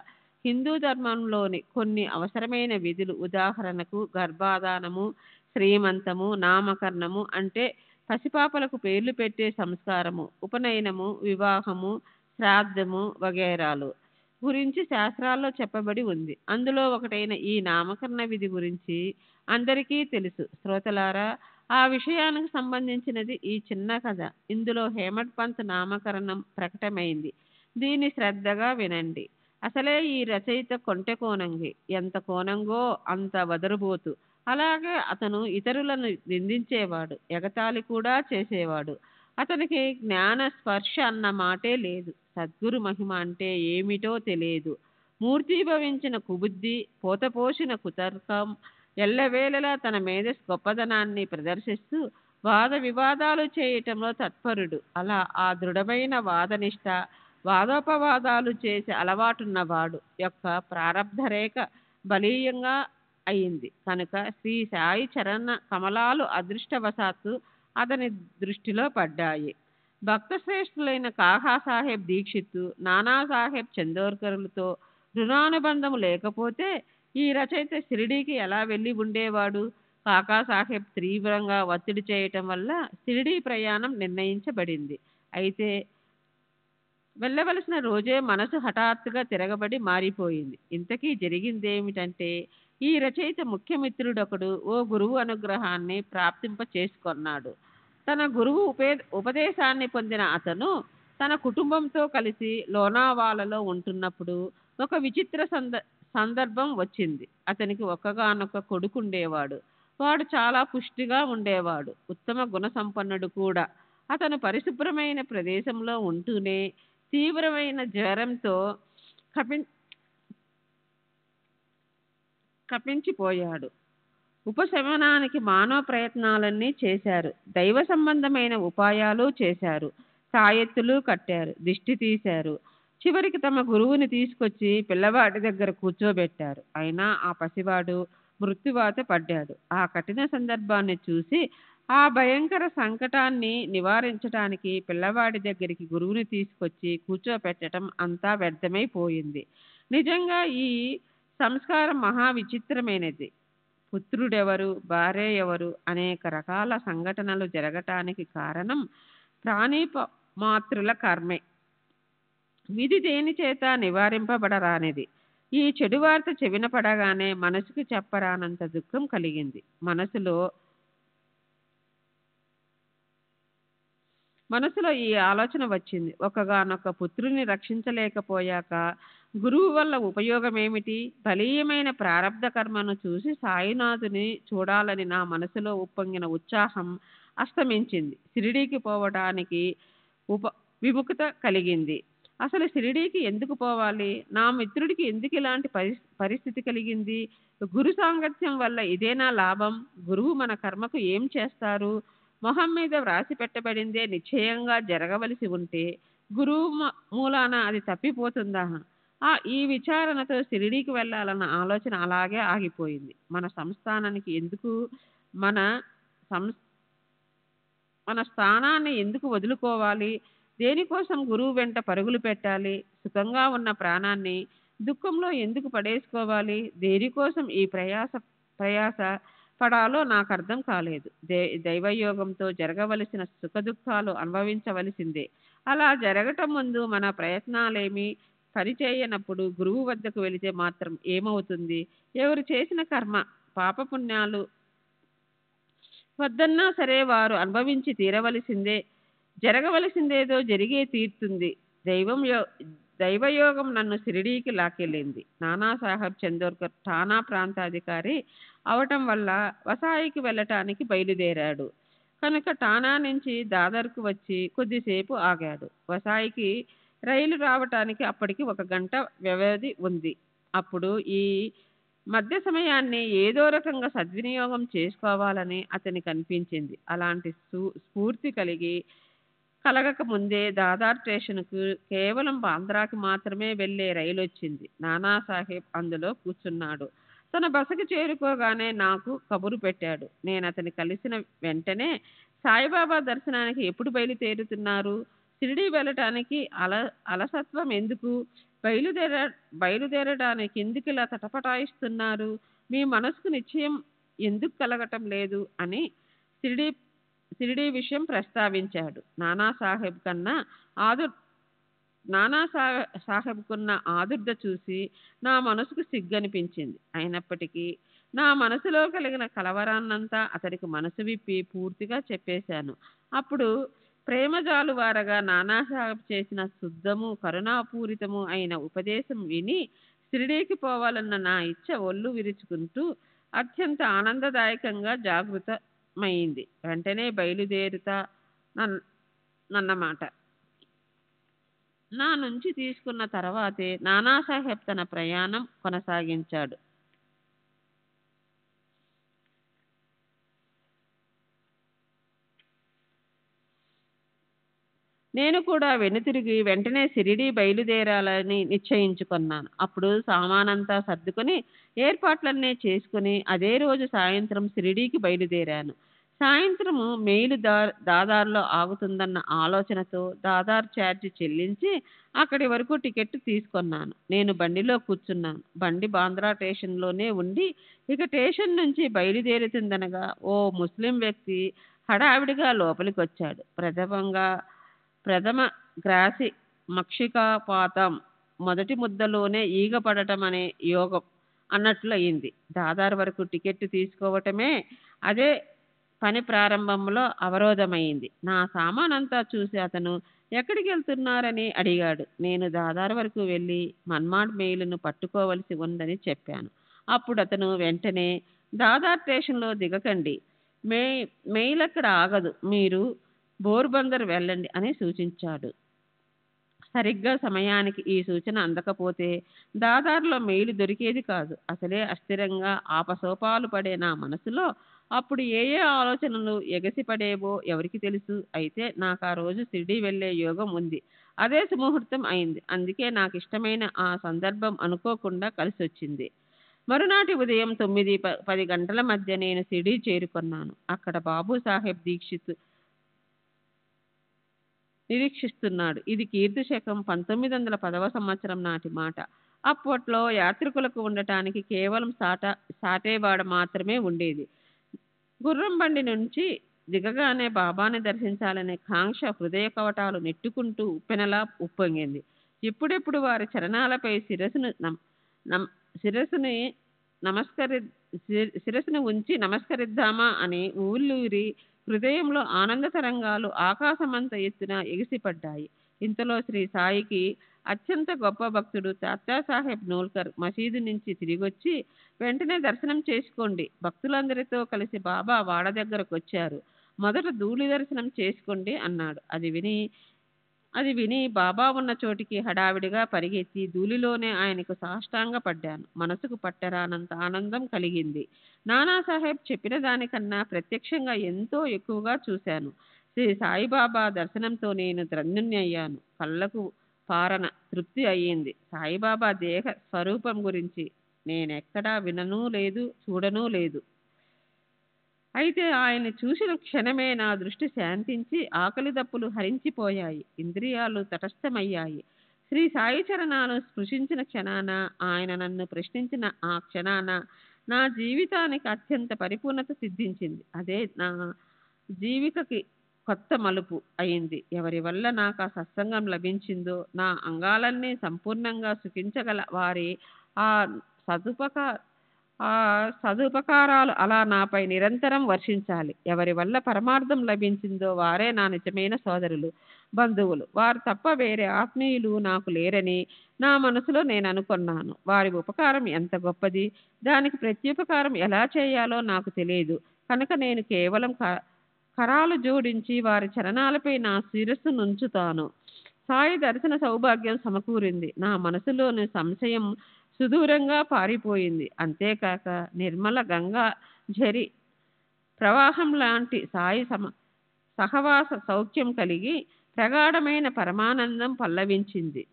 హిందూ ధర్మంలోని కొన్ని అవసరమైన విధులు, ఉదాహరణకు గర్భాధానము, శ్రీమంతము, నామకరణము అంటే పసిపాపలకు పేర్లు పెట్టే సంస్కారము, ఉపనయనము, వివాహము, శ్రాద్ధము వగైరాలు గురించి శాస్త్రాల్లో చెప్పబడి ఉంది. అందులో ఒకటైన ఈ నామకరణ విధి గురించి అందరికీ తెలుసు. శ్రోతలారా, ఆ విషయానికి సంబంధించినది ఈ చిన్న కథ. ఇందులో హేమట్ పంత్ నామకరణం ప్రకటమైంది. దీన్ని శ్రద్ధగా వినండి. అసలే ఈ రచయిత కొంటె కోనంగి, ఎంత కోనంగో అంత వదరుబోతు. అలాగే అతను ఇతరులను నిందించేవాడు, ఎగతాళి కూడా చేసేవాడు. అతనికి జ్ఞాన స్పర్శ అన్న మాటే లేదు. సద్గురు మహిమ అంటే ఏమిటో తెలియదు. మూర్తీభవించిన కుబుద్ధి, పోతపోసిన కుతర్కం, ఎల్లవేళలా తన మేధస్ గొప్పదనాన్ని ప్రదర్శిస్తూ వాద వివాదాలు చేయటంలో తత్పరుడు. అలా ఆ దృఢమైన వాదనిష్ట, వాదోపవాదాలు చేసే అలవాటున్నవాడు యొక్క ప్రారబ్ధ రేఖ బలీయంగా అయింది కనుక శ్రీ సాయి చరణ కమలాలు అదృష్టవశాత్తు అతని దృష్టిలో పడ్డాయి. భక్త శ్రేష్ఠులైన కాకాసాహెబ్ దీక్షిత్, నానాసాహెబ్ చందోర్కర్లతో రుణానుబంధము లేకపోతే ఈ రచయిత షిరిడీకి ఎలా వెళ్ళి ఉండేవాడు? కాకాసాహెబ్ తీవ్రంగా ఒత్తిడి చేయటం వల్ల షిరిడీ ప్రయాణం నిర్ణయించబడింది. అయితే వెళ్ళవలసిన రోజే మనసు హఠాత్తుగా తిరగబడి మారిపోయింది. ఇంతకీ జరిగిందేమిటంటే ఈ రచయిత ముఖ్యమిత్రుడొకడు ఓ గురువు అనుగ్రహాన్ని ప్రాప్తింప చేసుకొన్నాడు. తన గురువు ఉపదేశాన్ని పొందిన అతను తన కుటుంబంతో కలిసి లోనావాలలో ఉంటున్నప్పుడు ఒక విచిత్ర సందర్భం వచ్చింది. అతనికి ఒక్కగానొక్క కొడుకుండేవాడు. వాడు చాలా పుష్టిగా ఉండేవాడు, ఉత్తమ గుణ సంపన్నుడు కూడా. అతను పరిశుభ్రమైన ప్రదేశంలో ఉంటూనే తీవ్రమైన జ్వరంతో కపించిపోయాడు. ఉపశమనానికి మానవ ప్రయత్నాలన్నీ చేశారు. దైవ సంబంధమైన ఉపాయాలు చేశారు. తాయెత్తులు కట్టారు, దిష్టి తీశారు. చివరికి తమ గురువుని తీసుకొచ్చి పిల్లవాడి దగ్గర కూర్చోబెట్టారు. అయినా ఆ పసివాడు మృత్యువాత పడ్డాడు. ఆ కఠిన సందర్భాన్ని చూసి ఆ భయంకర సంకటాన్ని నివారించడానికి పిల్లవాడి దగ్గరికి గురువుని తీసుకొచ్చి కూర్చోపెట్టడం అంతా వ్యర్థమైపోయింది. నిజంగా ఈ సంస్కారం మహా విచిత్రమైనది. పుత్రుడెవరు, భార్య ఎవరు అనేక రకాల సంఘటనలు జరగటానికి కారణం ప్రాణిమాతృల కర్మే. విధి దేని చేత నివారింపబడరానిది. ఈ చెడు వార్త చెవిన పడగానే మనసుకు చెప్పరానంత దుఃఖం కలిగింది. మనసులో ఈ ఆలోచన వచ్చింది. ఒకగానొక పుత్రుని రక్షించలేకపోయాక గురువు వల్ల ఉపయోగమేమిటి? బలీయమైన ప్రారబ్ధ కర్మను చూసి సాయినాథుని చూడాలని నా మనసులో ఉప్పొంగిన ఉత్సాహం అస్తమించింది. షిరిడీకి పోవటానికి విముఖత కలిగింది. అసలు షిరిడీకి ఎందుకు పోవాలి? నా మిత్రుడికి ఎందుకు ఇలాంటి పరిస్థితి కలిగింది? గురు సాంగత్యం వల్ల ఇదేనా లాభం? గురువు మన కర్మకు ఏం చేస్తారు? మొహం మీద వ్రాసి పెట్టబడిందే నిశ్చయంగా జరగవలసి ఉంటే గురువు మూలాన అది తప్పిపోతుందా? ఈ విచారణతో షిరిడీకి వెళ్ళాలన్న ఆలోచన అలాగే ఆగిపోయింది. మన సంస్థానానికి ఎందుకు, మన స్థానాన్ని ఎందుకు వదులుకోవాలి? దేనికోసం గురువు వెంట పరుగులు పెట్టాలి? సుఖంగా ఉన్న ప్రాణాన్ని దుఃఖంలో ఎందుకు పడేసుకోవాలి? దేనికోసం ఈ ప్రయాస పడాలో నాకు అర్థం కాలేదు. దైవయోగంతో జరగవలసిన సుఖ దుఃఖాలు అనుభవించవలసిందే. అలా జరగటం ముందు మన ప్రయత్నాలేమి పనిచేయనప్పుడు గురువు వద్దకు వెళితే మాత్రం ఏమవుతుంది? ఎవరు చేసిన కర్మ పాపపుణ్యాలు వద్దన్నా సరే వారు అనుభవించి తీరవలసిందే, జరగవలసిందేదో జరిగే తీరుతుంది. దైవయోగం నన్ను షిరిడీకి లాక్కెళ్ళింది. నానాసాహెబ్ చందోర్కర్ ఠానా ప్రాంతాధికారి అవటం వల్ల వసాయికి వెళ్ళటానికి బయలుదేరాడు కనుక ఠానా నుంచి దాదర్కు వచ్చి కొద్దిసేపు ఆగాడు. వసాయికి రైలు రావటానికి అప్పటికి 1 గంట వ్యవధి ఉంది. అప్పుడు ఈ మధ్య సమయాన్ని ఏదో రకంగా సద్వినియోగం చేసుకోవాలని అతనికి అనిపించింది. అలాంటి స్ఫూర్తి కలగక ముందే దాదార్ స్టేషన్కు కేవలం బాంద్రాకి మాత్రమే వెళ్ళే రైలు వచ్చింది. నానాసాహెబ్ అందులో కూర్చున్నాడు. తన బసకి చేరుకోగానే నాకు కబురు పెట్టాడు. నేను అతన్ని కలిసిన వెంటనే, సాయిబాబా దర్శనానికి ఎప్పుడు బయలుదేరుతున్నారు? షిరిడీ వెళ్ళటానికి అలసత్వం ఎందుకు? బయలుదేరడానికి ఎందుకు ఇలా తటపటాయిస్తున్నారు? మీ మనసుకు నిశ్చయం ఎందుకు కలగటం లేదు అని షిరిడీ విషయం ప్రస్తావించాడు. నానాసాహెబ్కున్న ఆదుర్ద చూసి నా మనసుకు సిగ్గనిపించింది. అయినప్పటికీ నా మనసులో కలిగిన కలవరాన్నంతా అతడికి మనసు విప్పి పూర్తిగా చెప్పేశాను. అప్పుడు ప్రేమజాలువారగా నానాసాహెబ్ చేసిన శుద్ధము కరుణాపూరితము అయిన ఉపదేశం విని షిరిడీకి పోవాలన్న నా ఇచ్చ ఒళ్ళు విరుచుకుంటూ అత్యంత ఆనందదాయకంగా జాగృతమైంది. వెంటనే బయలుదేరుతా నన్నమాట. నా నుంచి తీసుకున్న తర్వాతే నానాసాహెబ్ తన ప్రయాణం కొనసాగించాడు. నేను కూడా వెనుతిరిగి వెంటనే షిరిడీ బయలుదేరాలని నిశ్చయించుకున్నాను. అప్పుడు సామానంతా సర్దుకొని ఏర్పాట్లన్నీ చేసుకుని అదే రోజు సాయంత్రం షిరిడీకి బయలుదేరాను. సాయంత్రము మెయిలు దాదార్లో ఆగుతుందన్న ఆలోచనతో దాదార్ ఛార్జీ చెల్లించి అక్కడి వరకు టికెట్ తీసుకున్నాను. నేను బండిలో కూర్చున్నాను. బండి బాంద్రా స్టేషన్లోనే ఉండి ఇక స్టేషన్ నుంచి బయలుదేరుతుందనగా ఓ ముస్లిం వ్యక్తి హడావిడిగా లోపలికి వచ్చాడు. ప్రథమ గ్రాసి మక్షికాపాతం మొదటి ముద్దలోనే ఈగ పడటం అనే యోగం అన్నట్లు అయింది. దాదార్ వరకు టికెట్ తీసుకోవటమే అదే పని ప్రారంభంలో అవరోధమైంది. నా సామానంతా చూసి అతను ఎక్కడికి వెళ్తున్నారని అడిగాడు. నేను దాదార్ వరకు వెళ్ళి మన్మాడ్ మెయిల్ను పట్టుకోవలసి ఉందని చెప్పాను. అప్పుడు అతను వెంటనే దాదార్ స్టేషన్లో దిగకండి, మెయిల్ అక్కడ ఆగదు, మీరు బోర్బందర్ వెళ్ళండి అని సూచించాడు. సరిగ్గా సమయానికి ఈ సూచన అందకపోతే దాదార్లో మెయిల్ దొరికేది కాదు. అసలే అస్థిరంగా ఆపసోపాలు పడే నా మనసులో అప్పుడు ఏ ఆలోచనలు ఎగసిపడేవో ఎవరికి తెలుసు. అయితే నాకు ఆ రోజు షిరిడీ వెళ్ళే యోగం ఉంది. అదే సుముహూర్తం అయింది. అందుకే నాకు ఇష్టమైన ఆ సందర్భం అనుకోకుండా కలిసి వచ్చింది. మరునాటి ఉదయం 9-10 గంటల మధ్య నేను షిరిడీ చేరుకున్నాను. అక్కడ బాబూసాహెబ్ నిరీక్షిస్తున్నాడు. ఇది కీర్తి శకం 1910వ సంవత్సరం నాటి మాట. అప్పట్లో యాత్రికులకు ఉండటానికి కేవలం సాటేవాడ మాత్రమే ఉండేది. గుర్రం బండి నుంచి దిగగానే బాబాని దర్శించాలనే కాంక్ష హృదయ కవటాలు నెట్టుకుంటూ ఉప్పెనలా ఉప్పొంగింది. ఇప్పుడెప్పుడు వారి చరణాలపై శిరస్సును ఉంచి నమస్కరిద్దామా అని ఊళ్ళూరి హృదయంలో ఆనంద తరంగాలు ఆకాశమంత ఎత్తున ఎగిసిపడ్డాయి. ఇంతలో శ్రీ సాయికి అత్యంత గొప్ప భక్తుడు తాత్యాసాహెబ్ నూల్కర్ మసీదు నుంచి తిరిగొచ్చి వెంటనే దర్శనం చేసుకోండి, భక్తులందరితో కలిసి బాబా వాడ దగ్గరకు వచ్చారు, మొదట ధూళి దర్శనం చేసుకోండి అన్నాడు. అది విని బాబా ఉన్న చోటికి హడావిడిగా పరిగెత్తి ధూళిలోనే ఆయనకు సాష్టాంగ పడ్డాను. మనసుకు పట్టరానంత ఆనందం కలిగింది. నానాసాహెబ్ చెప్పిన దానికన్నా ప్రత్యక్షంగా ఎంతో ఎక్కువగా చూశాను. శ్రీ సాయిబాబా దర్శనంతో నేను ధన్యుణ్ణయ్యాను. కళ్ళకు పారన తృప్తి అయ్యింది. సాయిబాబా దేహ స్వరూపం గురించి నేనెక్కడా విననూ లేదు, చూడనూ లేదు. అయితే ఆయన చూసిన క్షణమే నా దృష్టి శాంతించి ఆకలి దప్పులు హరించిపోయాయి, ఇంద్రియాలు తటస్థమయ్యాయి. శ్రీ సాయి చరణాలు స్పృశించిన క్షణాన, ఆయన నన్ను ప్రశ్నించిన ఆ క్షణాన నా జీవితానికి అత్యంత పరిపూర్ణత సిద్ధించింది. అదే నా జీవికకి కొత్త మలుపు అయింది. ఎవరి వల్ల నాకు ఆ సత్సంగం లభించిందో, నా అంగాలన్నీ సంపూర్ణంగా సుఖించగల వారి ఆ సదుపకారాలు అలా నాపై నిరంతరం వర్షించాలి. ఎవరి వల్ల పరమార్థం లభించిందో వారే నా నిజమైన సోదరులు, బంధువులు. వారు తప్ప వేరే ఆత్మీయులు నాకు లేరని నా మనసులో నేను అనుకున్నాను. వారి ఉపకారం ఎంత గొప్పది, దానికి ప్రత్యుపకారం ఎలా చేయాలో నాకు తెలియదు. కనుక నేను కేవలం కరాలు జోడించి వారి చరణాలపై నా శిరస్సు నుంచుతాను. సాయి దర్శన సౌభాగ్యం సమకూరింది. నా మనసులోని సంశయం సుదూరంగా పారిపోయింది. అంతేకాక నిర్మల గంగా ఝరి ప్రవాహం లాంటి సాయి సహవాస సౌఖ్యం కలిగి ప్రగాఢమైన పరమానందం పల్లవించింది.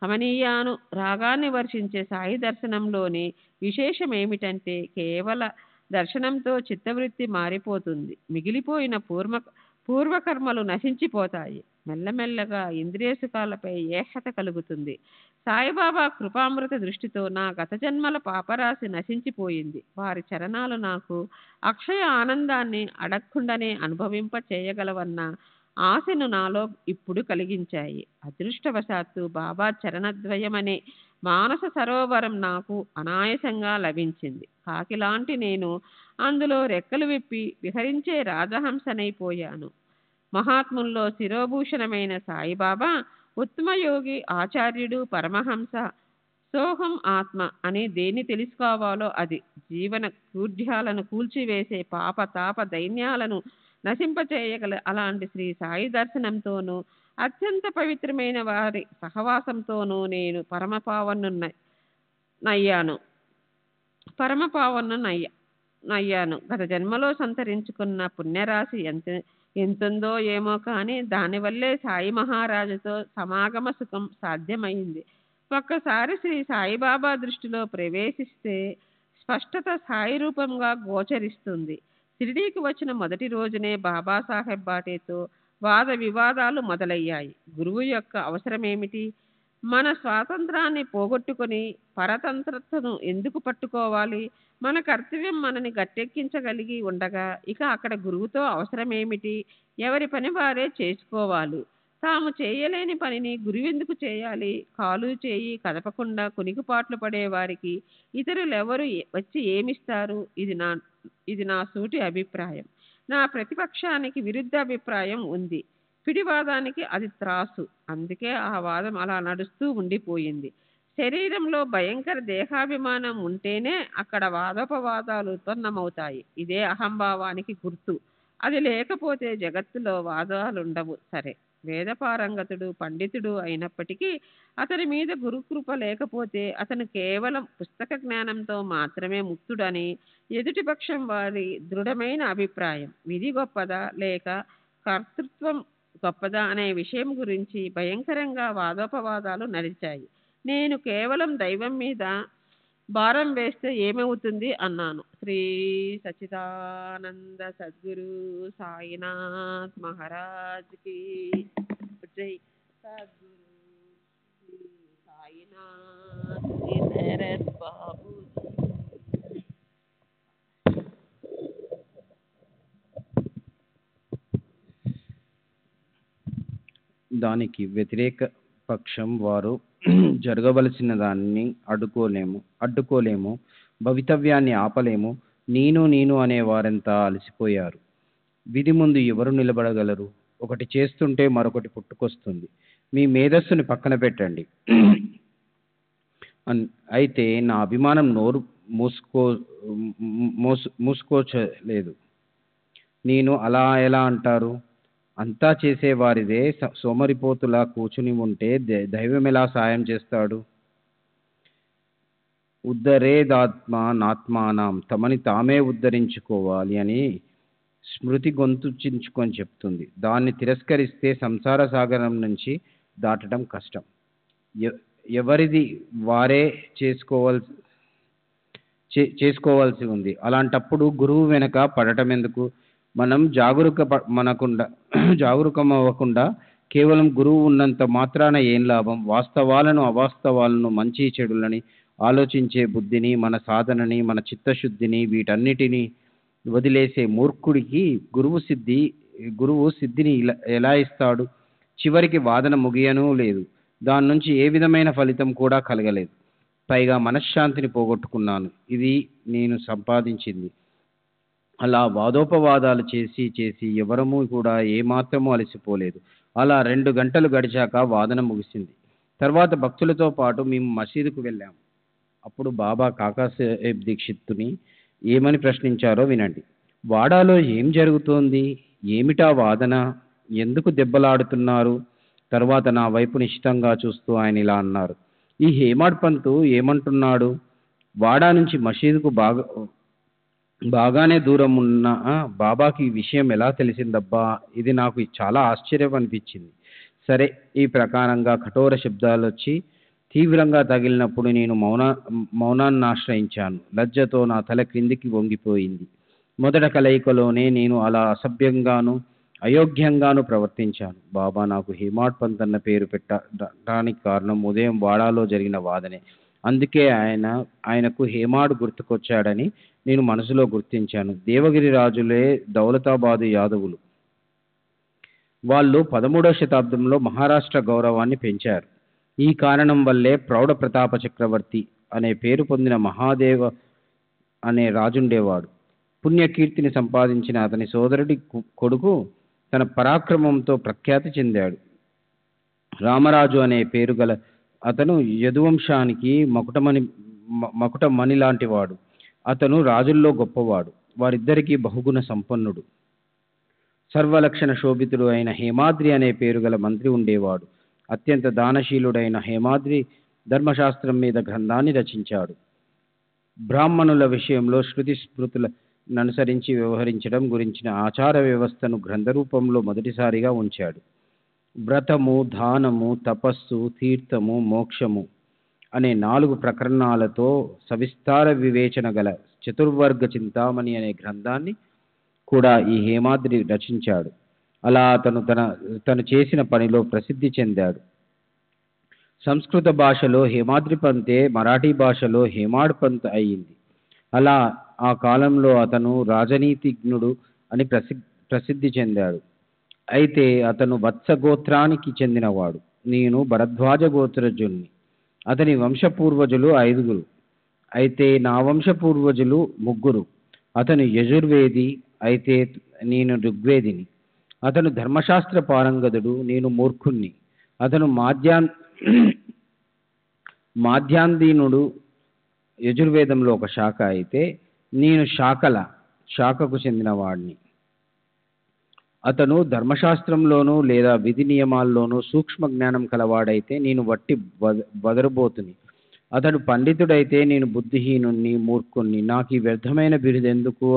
కమనీయాను రాగాన్ని వర్షించే సాయి దర్శనంలోని విశేషం ఏమిటంటే కేవల దర్శనంతో చిత్తవృత్తి మారిపోతుంది. మిగిలిపోయిన పూర్వకర్మలు నశించిపోతాయి. మెల్లమెల్లగా ఇంద్రియ సుఖాలపై ఏహత కలుగుతుంది. సాయిబాబా కృపామృత దృష్టితో నా గత జన్మల పాపరాశి నశించిపోయింది. వారి చరణాలు నాకు అక్షయ ఆనందాన్ని అడగకుండానే అనుభవింప చేయగలవన్న ఆశను నాలో ఇప్పుడు కలిగించాయి. అదృష్టవశాత్తు బాబా చరణద్వయమనే మానస సరోవరం నాకు అనాయాసంగా లభించింది. కాకిలాంటి నేను అందులో రెక్కలు విప్పి విహరించే రాజహంసనైపోయాను. మహాత్ముల్లో శిరోభూషణమైన సాయిబాబా ఉత్తమయోగి, ఆచార్యుడు, పరమహంస, సోహం ఆత్మ అని దేన్ని తెలుసుకోవాలో అది. జీవన కూర్ధ్యాలను కూల్చివేసే పాప తాప దైన్యాలను నశింపచేయగల అలాంటి శ్రీ సాయి దర్శనంతోనూ అత్యంత పవిత్రమైన వారి సహవాసంతోనూ నేను పరమపావనునయ్యాను. గత జన్మలో సంతరించుకున్న పుణ్యరాశి ఎంతుందో ఏమో కానీ దానివల్లే సాయి మహారాజుతో సమాగమ సుఖం సాధ్యమైంది. ఒక్కసారి శ్రీ సాయిబాబా దృష్టిలో ప్రవేశిస్తే స్పష్టత సాయి రూపంగా గోచరిస్తుంది. షిరిడీకి వచ్చిన మొదటి రోజునే బాబాసాహెబ్ బాటేతో వాద వివాదాలు మొదలయ్యాయి. గురువు యొక్క అవసరమేమిటి? మన స్వాతంత్రాన్ని పోగొట్టుకొని పరతంత్రతను ఎందుకు పట్టుకోవాలి? మన కర్తవ్యం మనని గట్టెక్కించగలిగి ఉండగా ఇక అక్కడ గురువుతో అవసరమేమిటి? ఎవరి పని వారే చేసుకోవాలి. తాము చేయలేని పనిని గురువెందుకు చేయాలి? కాలు చేయి కదపకుండా కునికిపాట్లు పడేవారికి ఇతరులెవరు వచ్చి ఏమిస్తారు? ఇది నా సూటి అభిప్రాయం. నా ప్రతిపక్షానికి విరుద్ధ అభిప్రాయం ఉంది. పిడివాదానికి అది త్రాసు. అందుకే ఆ వాదం అలా నడుస్తూ ఉండిపోయింది. శరీరంలో భయంకర దేహాభిమానం ఉంటేనే అక్కడ వాదోపవాదాలు ఉత్పన్నమవుతాయి. ఇదే అహంభావానికి గుర్తు. అది లేకపోతే జగత్తులో వాదాలుండవు. సరే, వేదపారంగతుడు, పండితుడు అయినప్పటికీ అతని మీద గురుకృప లేకపోతే అతను కేవలం పుస్తక జ్ఞానంతో మాత్రమే ముక్తుడని ఎదుటిపక్షం వారి దృఢమైన అభిప్రాయం. విధి గొప్పదా లేక కర్తృత్వం గొప్పదా అనే విషయం గురించి భయంకరంగా వాదోపవాదాలు నడిచాయి. నేను కేవలం దైవం మీద భారం వేస్తే ఏమవుతుంది అన్నాను. శ్రీ సచ్చిదానంద సద్గురు సాయినాథ్ మహారాజ్ కి జై. సద్గురు శ్రీ సాయినాథ్ శరత్ బాబు. దానికి వ్యతిరేక పక్షం వారు జరగవలసిన దాన్ని అడ్డుకోలేము, భవితవ్యాన్ని ఆపలేము. నేను అనే వారంతా అలసిపోయారు. విధి ముందు ఎవరు నిలబడగలరు? ఒకటి చేస్తుంటే మరొకటి పుట్టుకొస్తుంది. మీ మేధస్సుని పక్కన పెట్టండి. అయితే నా అభిమానం నోరు మూసుకోలేదు. నేను అలా ఎలా అంటారు? అంతా చేసేవారిదే సోమరిపోతులా కూర్చుని ఉంటే దైవం ఎలా సాయం చేస్తాడు? ఉద్ధరేదాత్మానాత్మానం, తమని తామే ఉద్ధరించుకోవాలి అని స్మృతి గొంతుచించుకొని చెప్తుంది. దాన్ని తిరస్కరిస్తే సంసార సాగరం నుంచి దాటడం కష్టం. ఎవరిది వారే చేసుకోవాల్సి ఉంది. అలాంటప్పుడు గురువు వెనక పడటం ఎందుకు? మనం జాగరూకమవ్వకుండా కేవలం గురువు ఉన్నంత మాత్రాన ఏం లాభం? వాస్తవాలను, అవాస్తవాలను, మంచి చెడులని ఆలోచించే బుద్ధిని, మన సాధనని, మన చిత్తశుద్ధిని, వీటన్నిటినీ వదిలేసే మూర్ఖుడికి గురువు సిద్ధిని ఎలా ఇస్తాడు? చివరికి వాదన ముగియనూ లేదు. దాని నుంచి ఏ విధమైన ఫలితం కూడా కలగలేదు. పైగా మనశ్శాంతిని పోగొట్టుకున్నాను. ఇది నేను సంపాదించింది. అలా వాదోపవాదాలు చేసి చేసి ఎవరమూ కూడా ఏమాత్రమూ అలసిపోలేదు. అలా 2 గంటలు గడిచాక వాదన ముగిసింది. తర్వాత భక్తులతో పాటు మేము మసీదుకు వెళ్ళాము. అప్పుడు బాబా కాకాసాహెబ్ దీక్షిత్తుని ఏమని ప్రశ్నించారో వినండి. వాడాలో ఏం జరుగుతోంది? ఏమిటా వాదన? ఎందుకు దెబ్బలాడుతున్నారు? తర్వాత నా వైపు నిశితంగా చూస్తూ ఆయన ఇలా అన్నారు. ఈ హేమాడ్ పంతు ఏమంటున్నాడు? వాడా నుంచి మసీదుకు బాగానే దూరం ఉన్న బాబాకి ఈ విషయం ఎలా తెలిసిందబ్బా? ఇది నాకు చాలా ఆశ్చర్యం అనిపించింది. సరే, ఈ ప్రకారంగా కఠోర శబ్దాలు వచ్చి తీవ్రంగా తగిలినప్పుడు నేను మౌనాన్ని ఆశ్రయించాను. లజ్జతో నా తల క్రిందికి వంగిపోయింది. మొదట కలయికలోనే నేను అలా అసభ్యంగాను అయోగ్యంగాను ప్రవర్తించాను. బాబా నాకు హేమాడ్ పంత్ అన్న పేరు పెట్టడానికి కారణం ఉదయం వాడాలో జరిగిన వాదనే. అందుకే ఆయనకు హేమాడ్ గుర్తుకొచ్చాడని నేను మనసులో గుర్తించాను. దేవగిరి రాజులే దౌలతాబాదు యాదవులు. వాళ్ళు 13వ శతాబ్దంలో మహారాష్ట్ర గౌరవాన్ని పెంచారు. ఈ కారణం వల్లే ప్రౌఢ ప్రతాప చక్రవర్తి అనే పేరు పొందిన మహాదేవ అనే రాజుండేవాడు. పుణ్యకీర్తిని సంపాదించిన అతని సోదరుడి కొడుకు తన పరాక్రమంతో ప్రఖ్యాతి చెందాడు. రామరాజు అనే పేరు గల అతను యదువంశానికి మకుటమణి లాంటి వాడు. అతను రాజుల్లో గొప్పవాడు. వారిద్దరికీ బహుగుణ సంపన్నుడు. సర్వలక్షణ శోభితుడు అయిన హేమాద్రి అనే పేరు గల మంత్రి ఉండేవాడు. అత్యంత దానశీలుడైన హేమాద్రి ధర్మశాస్త్రం మీద గ్రంథాన్ని రచించాడు. బ్రాహ్మణుల విషయంలో శృతి స్మృతులను అనుసరించి వ్యవహరించడం గురించిన ఆచార వ్యవస్థను గ్రంథ రూపంలో మొదటిసారిగా ఉంచాడు. వ్రతము, దానము, తపస్సు, తీర్థము, మోక్షము అనే 4 ప్రకరణాలతో సవిస్తార వివేచన గల చతుర్వర్గ చింతామణి అనే గ్రంథాన్ని కూడా ఈ హేమాద్రి రచించాడు. అలా తను చేసిన పనిలో ప్రసిద్ధి చెందాడు. సంస్కృత భాషలో హేమాద్రి పంతే మరాఠీ భాషలో హేమాడ్ పంత్ అయింది. అలా ఆ కాలంలో అతను రాజనీతిజ్ఞుడు అని ప్రసిద్ధి చెందాడు. అయితే అతను వత్స గోత్రానికి చెందినవాడు. నేను భరద్వాజ గోత్రజుణ్ణి. అతని వంశపూర్వజులు 5. అయితే నా వంశపూర్వజులు 3. అతను యజుర్వేది, అయితే నేను ఋగ్వేదిని. అతను ధర్మశాస్త్ర పారంగతుడు, నేను మూర్ఖుణ్ణి. అతను మాధ్యాందీనుడు, యజుర్వేదంలో ఒక శాఖ. అయితే నేను శాఖకు చెందినవాడిని. అతను ధర్మశాస్త్రంలోనూ లేదా విధి నియమాల్లోనూ సూక్ష్మ జ్ఞానం కలవాడైతే నేను వట్టి వదరబోతుని. అతడు పండితుడైతే నేను బుద్ధిహీనుణ్ణి, మూర్ఖుణ్ణి. నాకు ఈ వ్యర్థమైన బిరుదెందుకు?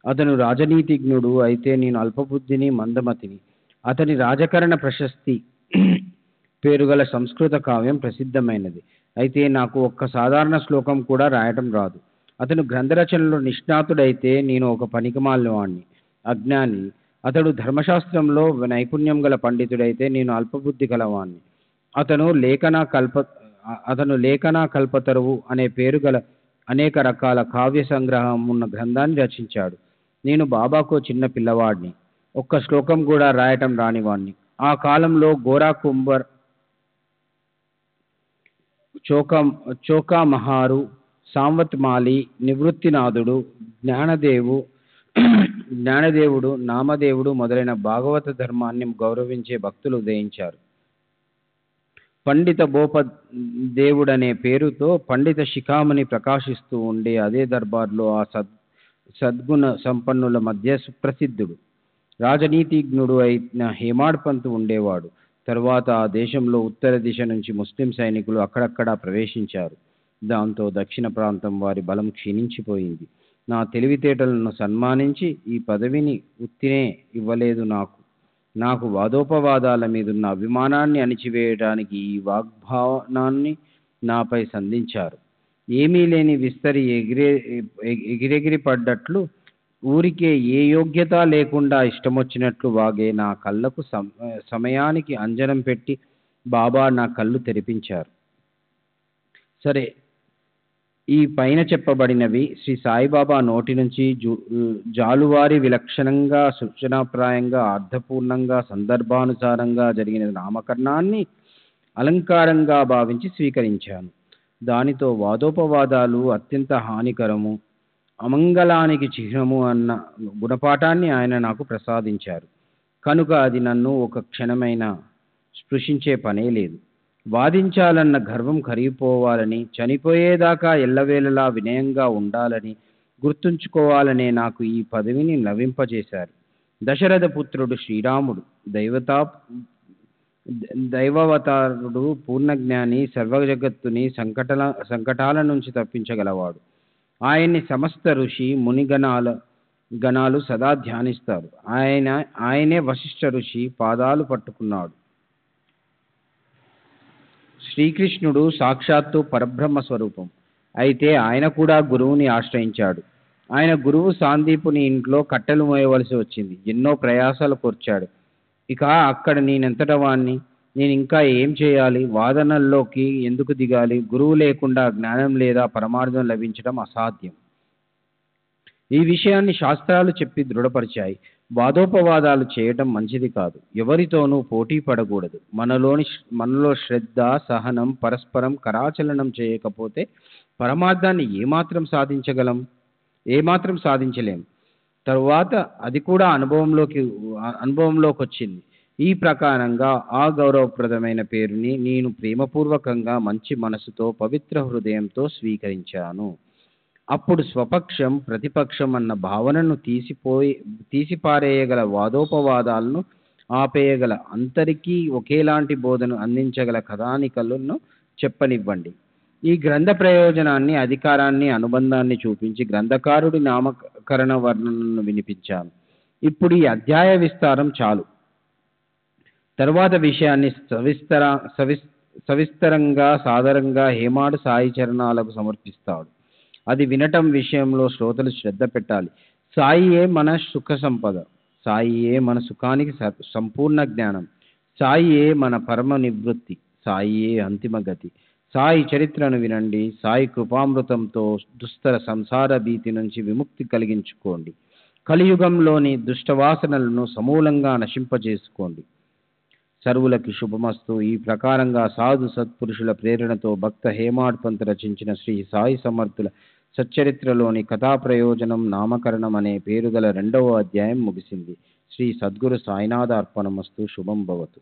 అతను రాజనీతిజ్ఞుడు, అయితే నేను అల్పబుద్ధిని, మందమతిని. అతని రాజకరణ ప్రశస్తి పేరుగల సంస్కృత కావ్యం ప్రసిద్ధమైనది. అయితే నాకు ఒక్క సాధారణ శ్లోకం కూడా రాయటం రాదు. అతను గ్రంథరచనలో నిష్ణాతుడైతే నేను ఒక పనికిమాలినవాణ్ణి, అజ్ఞాని. అతడు ధర్మశాస్త్రంలో నైపుణ్యం గల పండితుడైతే నేను అల్పబుద్ధి గలవాణ్ణి. అతను లేఖనా కల్పతరువు అనే పేరు గల అనేక రకాల కావ్య సంగ్రహం ఉన్న గ్రంథాన్ని రచించాడు. నేను బాబాకో చిన్న పిల్లవాడిని, ఒక్క శ్లోకం కూడా రాయటం రానివాణ్ణి. ఆ కాలంలో గోరా కుంబర్, చోకా మహారు, సాంవత్ మాలి, నివృత్తినాథుడు, జ్ఞానదేవుడు, నామదేవుడు మొదలైన భాగవత ధర్మాన్ని గౌరవించే భక్తులు ఉదయించారు. పండిత బోపదేవుడనే పేరుతో పండిత శిఖామణి ప్రకాశిస్తూ ఉండే అదే దర్బార్లో ఆ సద్గుణ సంపన్నుల మధ్య సుప్రసిద్ధుడు రాజనీతిజ్ఞుడు అయిన హేమాడ్ పంత్ ఉండేవాడు. తరువాత ఆ దేశంలో ఉత్తర దిశ నుంచి ముస్లిం సైనికులు అక్కడక్కడా ప్రవేశించారు. దాంతో దక్షిణ ప్రాంతం వారి బలం క్షీణించిపోయింది. నా తెలివితేటలను సన్మానించి ఈ పదవిని ఉత్తినే ఇవ్వలేదు. నాకు వాదోపవాదాల మీదున్న అభిమానాన్ని అణిచివేయడానికి ఈ వాగ్భావనాన్ని నాపై సంధించారు. ఏమీ లేని విస్తరి ఎగిరెగిరి పడ్డట్లు, ఊరికే ఏ యోగ్యత లేకుండా ఇష్టమొచ్చినట్లు వాగే నా కళ్ళకు సమయానికి అంజనం పెట్టి బాబా నా కళ్ళు తెరిపించారు. సరే, ఈ పైన చెప్పబడినవి శ్రీ సాయిబాబా నోటి నుంచి జాలువారి విలక్షణంగా, సూచనాప్రాయంగా, అర్థపూర్ణంగా, సందర్భానుసారంగా జరిగిన నామకరణాన్ని అలంకారంగా భావించి స్వీకరించాను. దానితో వాదోపవాదాలు అత్యంత హానికరము, అమంగళానికి చిహ్నము అన్న గుణపాఠాన్ని ఆయన నాకు ప్రసాదించారు. కనుక అది నన్ను ఒక క్షణమైనా స్పృశించే పనే లేదు. వాదించాలన్న గర్వం కరిగిపోవాలని, చనిపోయేదాకా ఎల్లవేళలా వినయంగా ఉండాలని, గుర్తుంచుకోవాలనే నాకు ఈ పదవిని నవింపజేశారు. దశరథ పుత్రుడు శ్రీరాముడు దైవవతారుడు, పూర్ణజ్ఞాని, సర్వజగత్తుని సంకటాల నుంచి తప్పించగలవాడు. ఆయన్ని సమస్త ఋషి గణాలు సదా ధ్యానిస్తారు. ఆయనే వశిష్ఠ ఋషి పాదాలు పట్టుకున్నాడు. శ్రీకృష్ణుడు సాక్షాత్తు పరబ్రహ్మ స్వరూపం. అయితే ఆయన కూడా గురువుని ఆశ్రయించాడు. ఆయన గురువు సాందీపుని ఇంట్లో కట్టెలు మోయవలసి వచ్చింది. ఎన్నో ప్రయాసాలు కోర్చాడు. ఇక అక్కడ నేనెంతట వాణ్ణి? నేను ఇంకా ఏం చేయాలి? వాదనల్లోకి ఎందుకు దిగాలి? గురువు లేకుండా జ్ఞానం లేదా పరమార్థం లభించడం అసాధ్యం. ఈ విషయాన్ని శాస్త్రాలు చెప్పి దృఢపరిచాయి. వాదోపవాదాలు చేయటం మంచిది కాదు. ఎవరితోనూ పోటీ పడకూడదు. మనలో శ్రద్ధ, సహనం, పరస్పరం కరాచలనం చేయకపోతే పరమార్థాన్ని ఏమాత్రం సాధించలేం. తరువాత అది కూడా అనుభవంలోకి వచ్చింది. ఈ ప్రకారంగా ఆ గౌరవప్రదమైన పేరుని నేను ప్రేమపూర్వకంగా మంచి మనసుతో పవిత్ర హృదయంతో స్వీకరించాను. అప్పుడు స్వపక్షం, ప్రతిపక్షం అన్న భావనను తీసిపారేయగల, వాదోపవాదాలను ఆపేయగల, అందరికీ ఒకేలాంటి బోధను అందించగల కథానికలను చెప్పనివ్వండి. ఈ గ్రంథ ప్రయోజనాన్ని, అధికారాన్ని, అనుబంధాన్ని చూపించి గ్రంథకారుడి నామకరణ వర్ణనను వినిపించాను. ఇప్పుడు ఈ అధ్యాయ విస్తారం చాలు. తరువాత విషయాన్ని సవిస్తరంగా సాదరంగా హేమాడు సాయి చరణాలకు సమర్పిస్తాడు. అది వినటం విషయంలో శ్రోతలు శ్రద్ధ పెట్టాలి. సాయియే మన సుఖ సంపద, సాయియే మన సుఖానికి సంపూర్ణ జ్ఞానం, సాయియే మన పరమ నివృత్తి, సాయియే అంతిమ గతి. సాయి చరిత్రను వినండి. సాయి కృపామృతంతో దుస్తర సంసార భీతి నుంచి విముక్తి కలిగించుకోండి. కలియుగంలోని దుష్టవాసనలను సమూలంగా నశింపజేసుకోండి. సర్వులకి శుభమస్తు. ఈ ప్రకారంగా సాధు సత్పురుషుల ప్రేరణతో భక్త హేమాడ్ పంత్ రచించిన శ్రీ సాయి సమర్థుల సచ్చరిత్రలోని కథా ప్రయోజనం నామకరణం అనే పేరుగల 2వ అధ్యాయం ముగిసింది. శ్రీ సద్గురు సాయినాథ అర్పణమస్తు. శుభం భవతు.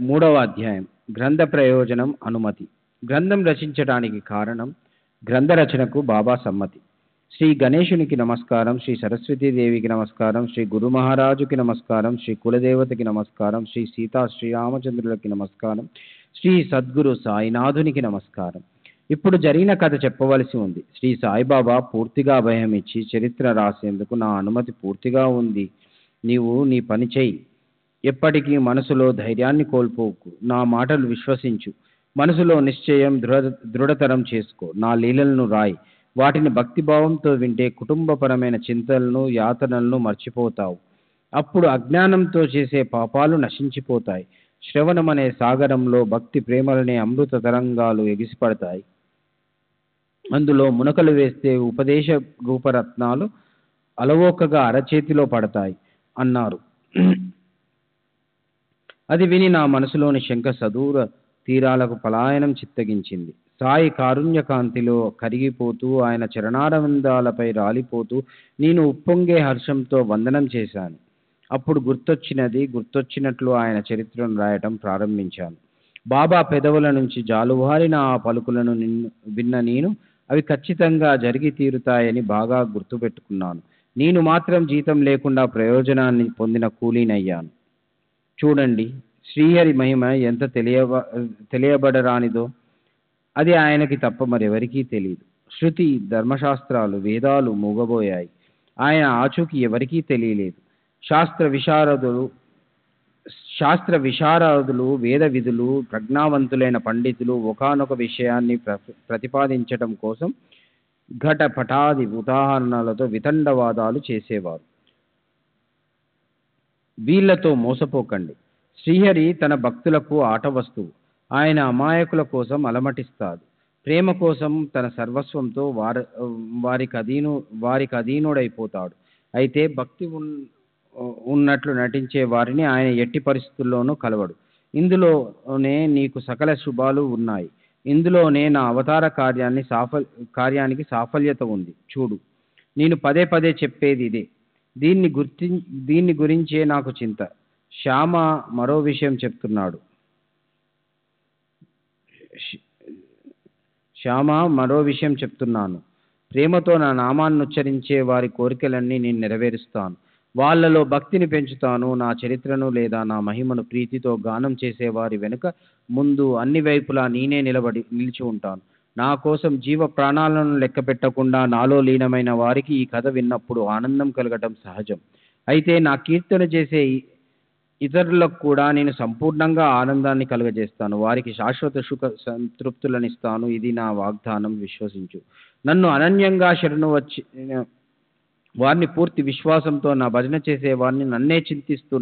3వ అధ్యాయం గ్రంథ ప్రయోజనం అనుమతి. గ్రంథం రచించడానికి కారణం గ్రంథ రచనకు బాబా సమ్మతి. శ్రీ గణేశునికి నమస్కారం, శ్రీ సరస్వతీదేవికి నమస్కారం, శ్రీ గురు మహారాజుకి నమస్కారం, శ్రీ కులదేవతకి నమస్కారం, శ్రీ సీతా శ్రీరామచంద్రులకి నమస్కారం, శ్రీ సద్గురు సాయినాథునికి నమస్కారం. ఇప్పుడు జరిగిన కథ చెప్పవలసి ఉంది. శ్రీ సాయిబాబా పూర్తిగా అభయం ఇచ్చి చరిత్ర రాసేందుకు నా అనుమతి పూర్తిగా ఉంది. నీవు నీ పని చెయ్యి. ఎప్పటికీ మనసులో ధైర్యాన్ని కోల్పోకు. నా మాటలు విశ్వసించు. మనసులో నిశ్చయం దృఢతరం చేసుకో. నా లీలలను రాయి. వాటిని భక్తిభావంతో వింటే కుటుంబపరమైన చింతలను, యాతనలను మర్చిపోతావు. అప్పుడు అజ్ఞానంతో చేసే పాపాలు నశించిపోతాయి. శ్రవణమనే సాగరంలో భక్తి ప్రేమలనే అమృత తరంగాలు ఎగిసిపడతాయి. అందులో మునకలు వేస్తే ఉపదేశ రూపరత్నాలు అలవోకగా అరచేతిలో పడతాయి అన్నారు. అది విని నా మనసులోని శంక సదూర తీరాలకు పలాయనం చిత్తగించింది. సాయి కారుణ్య కాంతిలో కరిగిపోతూ, ఆయన చరణారవిందాలపై రాలిపోతూ నేను ఉప్పొంగే హర్షంతో వందనం చేశాను. అప్పుడు గుర్తొచ్చినట్లు ఆయన చరిత్రను రాయటం ప్రారంభించాను. బాబా పెదవుల నుంచి జాలువారిన ఆ పలుకులను విన్న నేను అవి ఖచ్చితంగా జరిగి తీరుతాయని బాగా గుర్తుపెట్టుకున్నాను. నేను మాత్రం జీతం లేకుండా ప్రయోజనాన్ని పొందిన కూలీనయ్యాను. చూడండి, శ్రీహరి మహిమ ఎంత తెలియబడరానిదో. అది ఆయనకి తప్ప మరెవరికీ తెలియదు. శృతి, ధర్మశాస్త్రాలు, వేదాలు మూగబోయాయి. ఆయన ఆచూకీ ఎవరికీ తెలియలేదు. శాస్త్ర విశారదులు, వేద విధులు, ప్రజ్ఞావంతులైన పండితులు ఒకానొక విషయాన్ని ప్రతిపాదించటం కోసం ఘటపటాది ఉదాహరణలతో వితండవాదాలు చేసేవారు. వీళ్లతో మోసపోకండి. శ్రీహరి తన భక్తులకు ఆట వస్తువు. ఆయన అమాయకుల కోసం అలమటిస్తాడు. ప్రేమ కోసం తన సర్వస్వంతో వారికి అధీనుడైపోతాడు. అయితే భక్తి ఉన్నట్లు నటించే వారిని ఆయన ఎట్టి పరిస్థితుల్లోనూ కలవడు. ఇందులోనే నీకు సకల శుభాలు ఉన్నాయి. ఇందులోనే నా అవతార కార్యానికి సాఫల్యత ఉంది. చూడు, నేను పదే పదే చెప్పేది ఇదే. దీన్ని గురించే నాకు చింత. శ్యామ మరో విషయం చెప్తున్నాడు. ప్రేమతో నా నామాన్ని ఉచ్చరించే వారి కోరికలన్నీ నేను నెరవేరుస్తాను. వాళ్ళలో భక్తిని పెంచుతాను. నా చరిత్రను లేదా నా మహిమను ప్రీతితో గానం చేసే వారి వెనుక ముందు అన్ని వైపులా నేనే నిలిచి ఉంటాను. నా కోసం జీవ ప్రాణాలను లెక్క పెట్టకుండా నాలో లీనమైన వారికి ఈ కథ విన్నప్పుడు ఆనందం కలగటం సహజం. అయితే నా కీర్తన చేసే ఇతరులకు కూడా నేను సంపూర్ణంగా ఆనందాన్ని కలుగజేస్తాను. వారికి శాశ్వత సుఖ సంతృప్తులనిస్తాను. ఇది నా వాగ్దానం, విశ్వసించు. నన్ను అనన్యంగా శరణు వచ్చిన వారిని, పూర్తి విశ్వాసంతో నా భజన చేసే వారిని, నన్నే చింతిస్తూ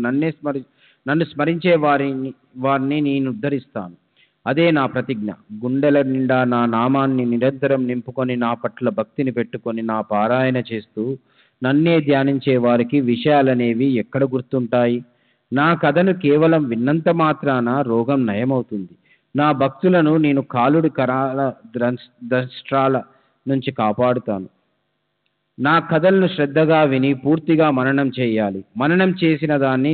నన్ను స్మరించే వారిని నేను ఉద్ధరిస్తాను. అదే నా ప్రతిజ్ఞ. గుండెల నిండా నా నామాన్ని నిరంతరం నింపుకొని నా పట్ల భక్తిని పెట్టుకొని నా పారాయణ చేస్తూ నన్నే ధ్యానించే వారికి విషయాలనేవి ఎక్కడ గుర్తుంటాయి? నా కథను కేవలం విన్నంత మాత్రాన రోగం నయమవుతుంది. నా భక్తులను నేను కాలుడి కరాల దష్ట్రాల నుంచి కాపాడుతాను. నా కథలను శ్రద్ధగా విని పూర్తిగా మననం చేయాలి. మననం చేసిన దాన్ని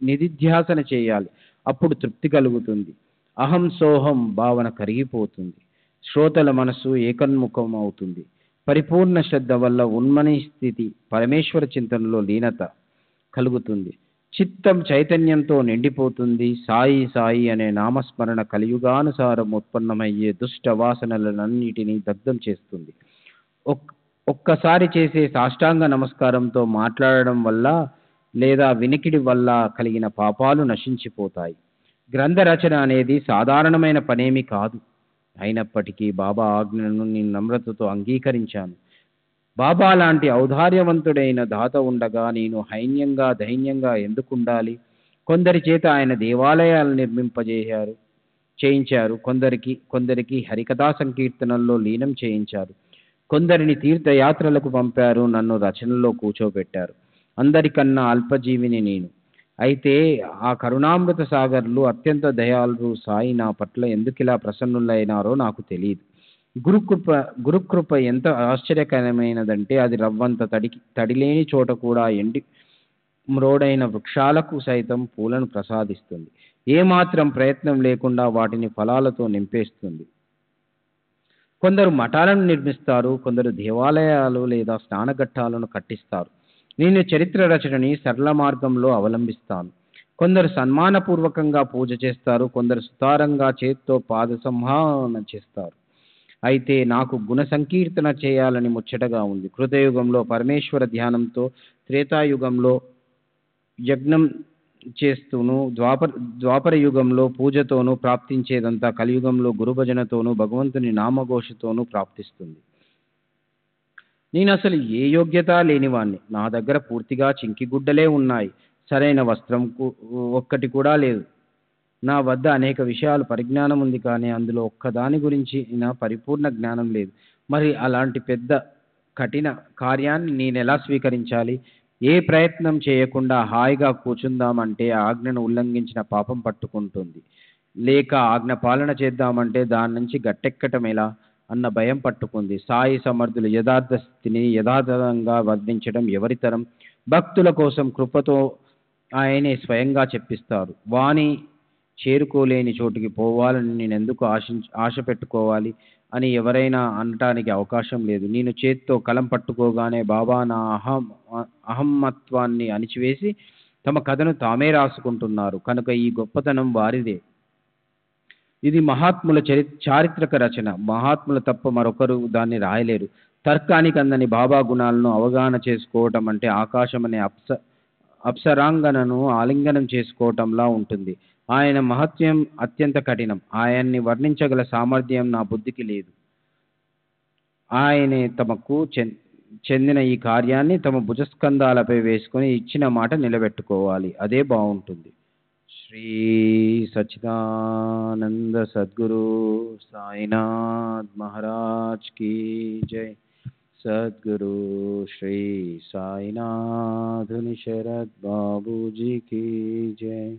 నిధిధ్యాసన చేయాలి. అప్పుడు తృప్తి కలుగుతుంది. అహం సోహం భావన కరిగిపోతుంది. శ్రోతల మనస్సు ఏకన్ముఖం అవుతుంది. పరిపూర్ణ శ్రద్ధ వల్ల ఉన్మని స్థితి, పరమేశ్వర చింతనలో లీనత కలుగుతుంది. చిత్తం చైతన్యంతో నిండిపోతుంది. సాయి సాయి అనే నామస్మరణ కలియుగానుసారం ఉత్పన్నమయ్యే దుష్ట వాసనలన్నిటినీ దగ్ధం చేస్తుంది. ఒక్కసారి చేసే సాష్టాంగ నమస్కారంతో మాట్లాడడం వల్ల లేదా వినికిడి వల్ల కలిగిన పాపాలు నశించిపోతాయి. గ్రంథ రచన అనేది సాధారణమైన పనేమీ కాదు. అయినప్పటికీ బాబా ఆజ్ఞను నేను నమ్రతతో అంగీకరించాను. బాబా లాంటి ఔదార్యవంతుడైన దాత ఉండగా నేను హైన్యంగా దైన్యంగా ఎందుకుండాలి? కొందరి చేత ఆయన దేవాలయాలు చేయించారు. కొందరికి హరికథా సంకీర్తనల్లో లీనం చేయించారు. కొందరిని తీర్థయాత్రలకు పంపారు. నన్ను రచనలో కూర్చోబెట్టారు. అందరికన్నా అల్పజీవిని నేను. అయితే ఆ కరుణామృత సాగర్లు, అత్యంత దయాళులు సాయి నా పట్ల ఎందుకిలా ప్రసన్నులైనారో నాకు తెలియదు. గురుకృప ఎంత ఆశ్చర్యకరమైనదంటే అది రవ్వంత తడిలేని చోట కూడా ఎండి మ్రోడైన వృక్షాలకు సైతం పూలను ప్రసాదిస్తుంది. ఏమాత్రం ప్రయత్నం లేకుండా వాటిని ఫలాలతో నింపేస్తుంది. కొందరు మఠాలను నిర్మిస్తారు. కొందరు దేవాలయాలు లేదా స్నానఘట్టాలను కట్టిస్తారు. నేను చరిత్ర రచనని సరళ మార్గంలో అవలంబిస్తాను. కొందరు సన్మానపూర్వకంగా పూజ చేస్తారు. కొందరు సుతారంగా చేత్తో పాద సంహావన చేస్తారు. అయితే నాకు గుణ సంకీర్తన చేయాలని ముచ్చటగా ఉంది. కృతయుగంలో పరమేశ్వర ధ్యానంతో, త్రేతాయుగంలో యజ్ఞం చేస్తూను, ద్వాపర యుగంలో పూజతోనూ ప్రాప్తించేదంతా కలియుగంలో గురుభజనతోనూ భగవంతుని నామఘోషతోనూ ప్రాప్తిస్తుంది. నేను అసలు ఏ యోగ్యత లేనివాణ్ణి. నా దగ్గర పూర్తిగా చింకిగుడ్డలే ఉన్నాయి. సరైన వస్త్రం ఒక్కటి కూడా లేదు. నా వద్ద అనేక విషయాలు పరిజ్ఞానం ఉంది, కానీ అందులో ఒక్కదాని గురించి నా పరిపూర్ణ జ్ఞానం లేదు. మరి అలాంటి పెద్ద కఠిన కార్యాన్ని నేనెలా స్వీకరించాలి? ఏ ప్రయత్నం చేయకుండా హాయిగా కూర్చుందామంటే ఆజ్ఞను ఉల్లంఘించిన పాపం పట్టుకుంటుంది. లేక ఆజ్ఞ పాలన చేద్దామంటే దాని నుంచి గట్టెక్కటం ఎలా అన్న భయం పట్టుకుంది. సాయి సమర్థులు యథార్థ స్థితిని యథాతథంగా వర్ణించడం ఎవరితరం? భక్తుల కోసం కృపతో ఆయనే స్వయంగా చెప్పిస్తారు. వాణి చేరుకోలేని చోటుకి పోవాలని నేనెందుకు ఆశ పెట్టుకోవాలి అని ఎవరైనా అనటానికి అవకాశం లేదు. నేను చేత్తో కలం పట్టుకోగానే బాబా నా అహమ్మత్వాన్ని అణిచివేసి తమ కథను తామే రాసుకుంటున్నారు. కనుక ఈ గొప్పతనం వారిదే. ఇది మహాత్ముల చారిత్రక రచన. మహాత్ములు తప్ప మరొకరు దాన్ని రాయలేరు. తర్కానికి అందని బాబా గుణాలను అవగాహన చేసుకోవటం అంటే ఆకాశం అనే అప్సరాంగనను ఆలింగనం చేసుకోవటంలా ఉంటుంది. ఆయన మహత్యం అత్యంత కఠినం. ఆయన్ని వర్ణించగల సామర్థ్యం నా బుద్ధికి లేదు. ఆయనే తమకు చెందిన ఈ కార్యాన్ని తమ భుజస్కంధాలపై వేసుకొని ఇచ్చిన మాట నిలబెట్టుకోవాలి. అదే బాగుంటుంది. శ్రీ సచ్చిదానంద సద్గురు సాయినాథ్ మహారాజ్ की जय. सद्गुरु श्री साईनाथ शरद बाबू जी की जय.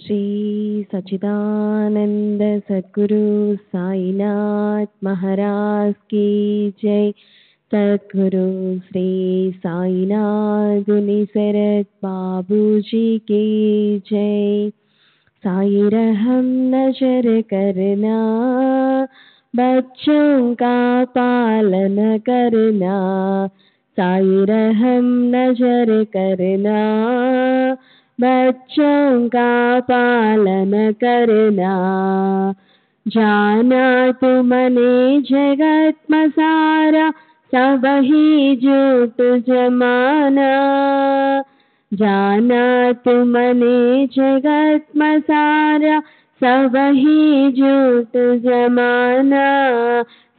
श्री सच्चिदानंद सद्गुरु साईनाथ महाराज की जय। सद्गुरु श्री साईनाथ गुनीसरत बाबू जी की जय। साई रहम नजर करना, बच्चों का पालन करना। साई रहम नजर करना, बच्चों का पालन करना। जाना तुमने जगत मसारा, सब ही झूठ जमाना। जाना तुमने जगत मसारा, सब ही झूठ जमाना।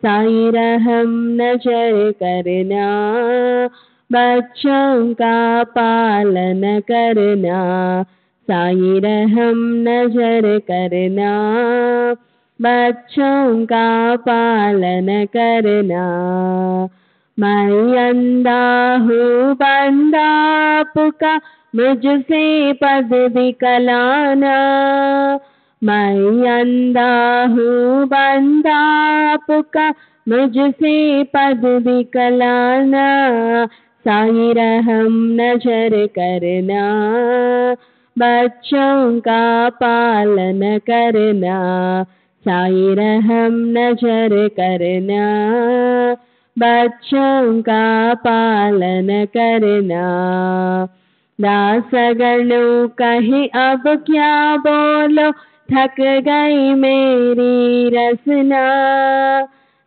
साई रहम नजर करना, बच्चों का पालन करना। साई रहम नजर करना, बच्चों का पालन करना। मैं अंधा हूँ बंदा आपका, मुझसे पद दिखलाना। मैं अंधा हूँ बंदा आपका, मुझसे पद दिखलाना। साई रहम नजर करना, बच्चों का पालन करना। साई रहम नजर करना, बच्चों का पालन करना। दासगणों कहे अब क्या बोलो, थक गई मेरी रसना।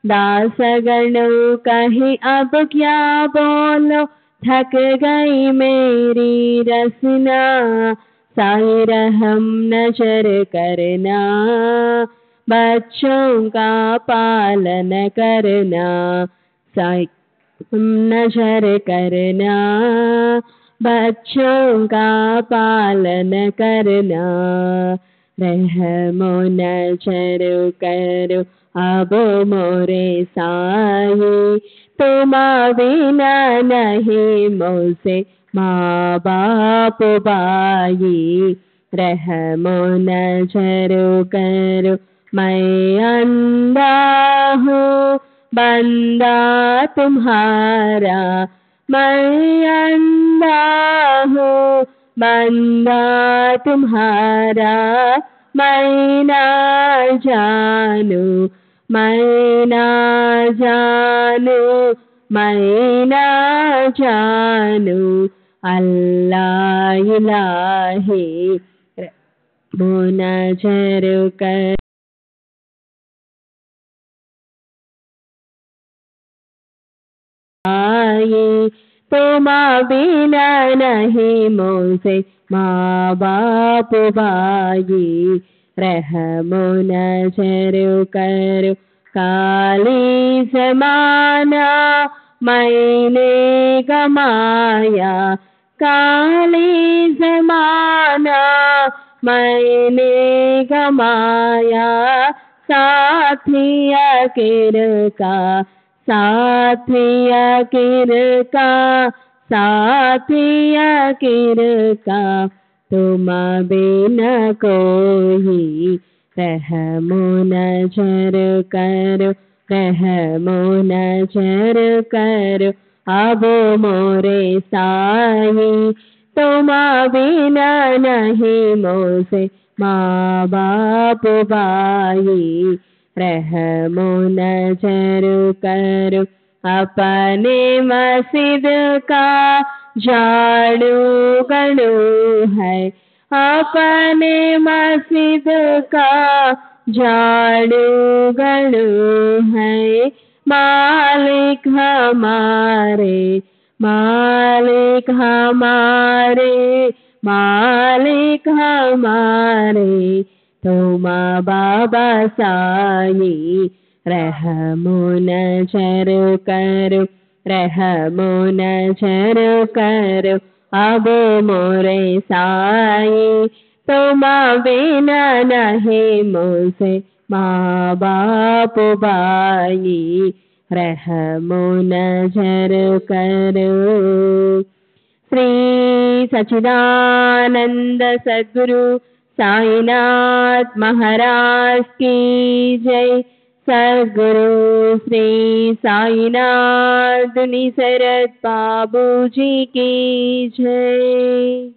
दासगणों कहे अब क्या बोलो, थक गई मेरी रसना। साई रहम नजर करना, बच्चों का पालन करना। साई नजर करना, बच्चों का पालन करना। रहमो नजर करो अब मोरे साई, तुम बिना नहीं मुझसे माँ बाप भाई। रहमो नजर करो मैं अंधा हूँ बंदा तुम्हारा। मैं अंधा हूँ बंदा तुम्हारा। मैं ना जानू, मैं ना जानू, मैं ना जानू अल्लाह इलाही। वो नजर कर तुम बिना नहीं मुझसे माँ बाप भाई। रहमो नजर कर काली ज़माना मैंने गमाया। काली ज़माना मैंने गमाया। साथिया किरका, साथिया किरका, साथिया किरका, तुम बिना कोई। रहमो नजर करो, रहमो नजर करो अब मोरे साई। तुम बिना नहीं मुझसे माँ बाप भाई। रहमो नजर करो अपने मस्जिद का झाड़ू गड़ू है। अपने मस्जिद का झाड़ू गड़ू है। मालिक हमारे, मालिक हमारे, मालिक हमारे तुम बाबा साई। रहमो नजर करो, रहमो नजर करो अब मोरे साई। तुम बिना नहीं मुझसे माँ बाप भाई। रहमो नजर करो। श्री सच्चिदानंद सद्गुरु साईनाथ महाराज की जय। सद्गुरु श्री साईनाथ निसरत बाबू जी की जय।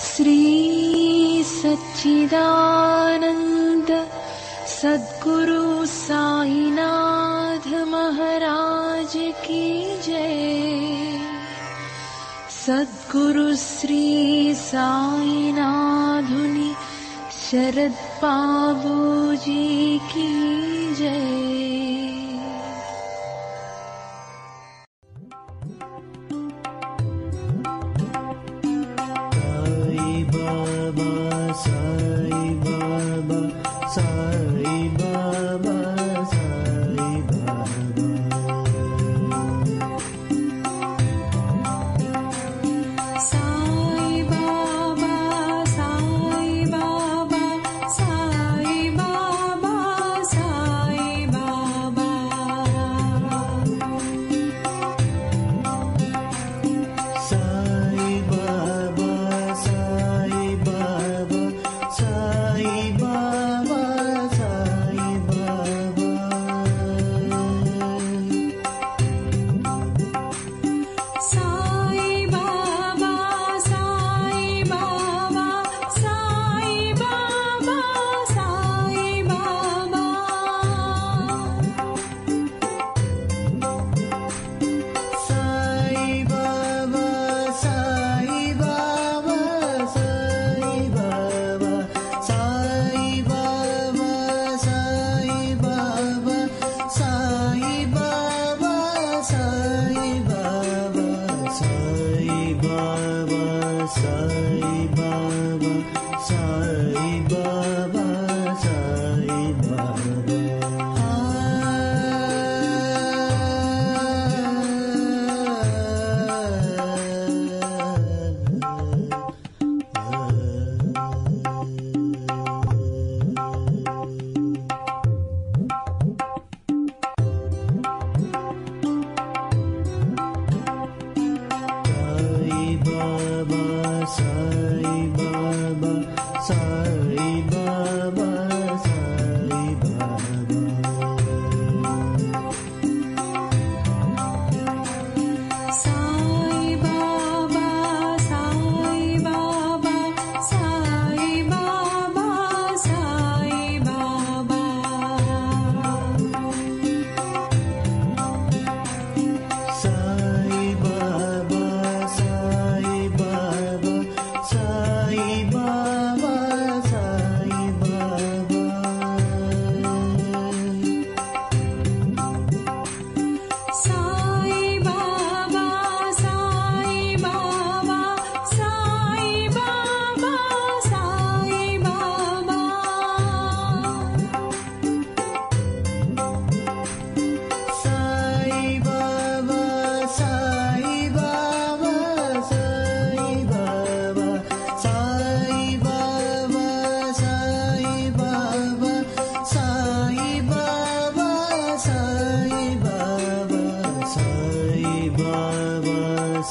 श्री सच्चिदानंद सद्गुरु साईनाथ महाराज की जय। सद्गुरु श्री साईनाथुनि शरद बाबू जी की जय।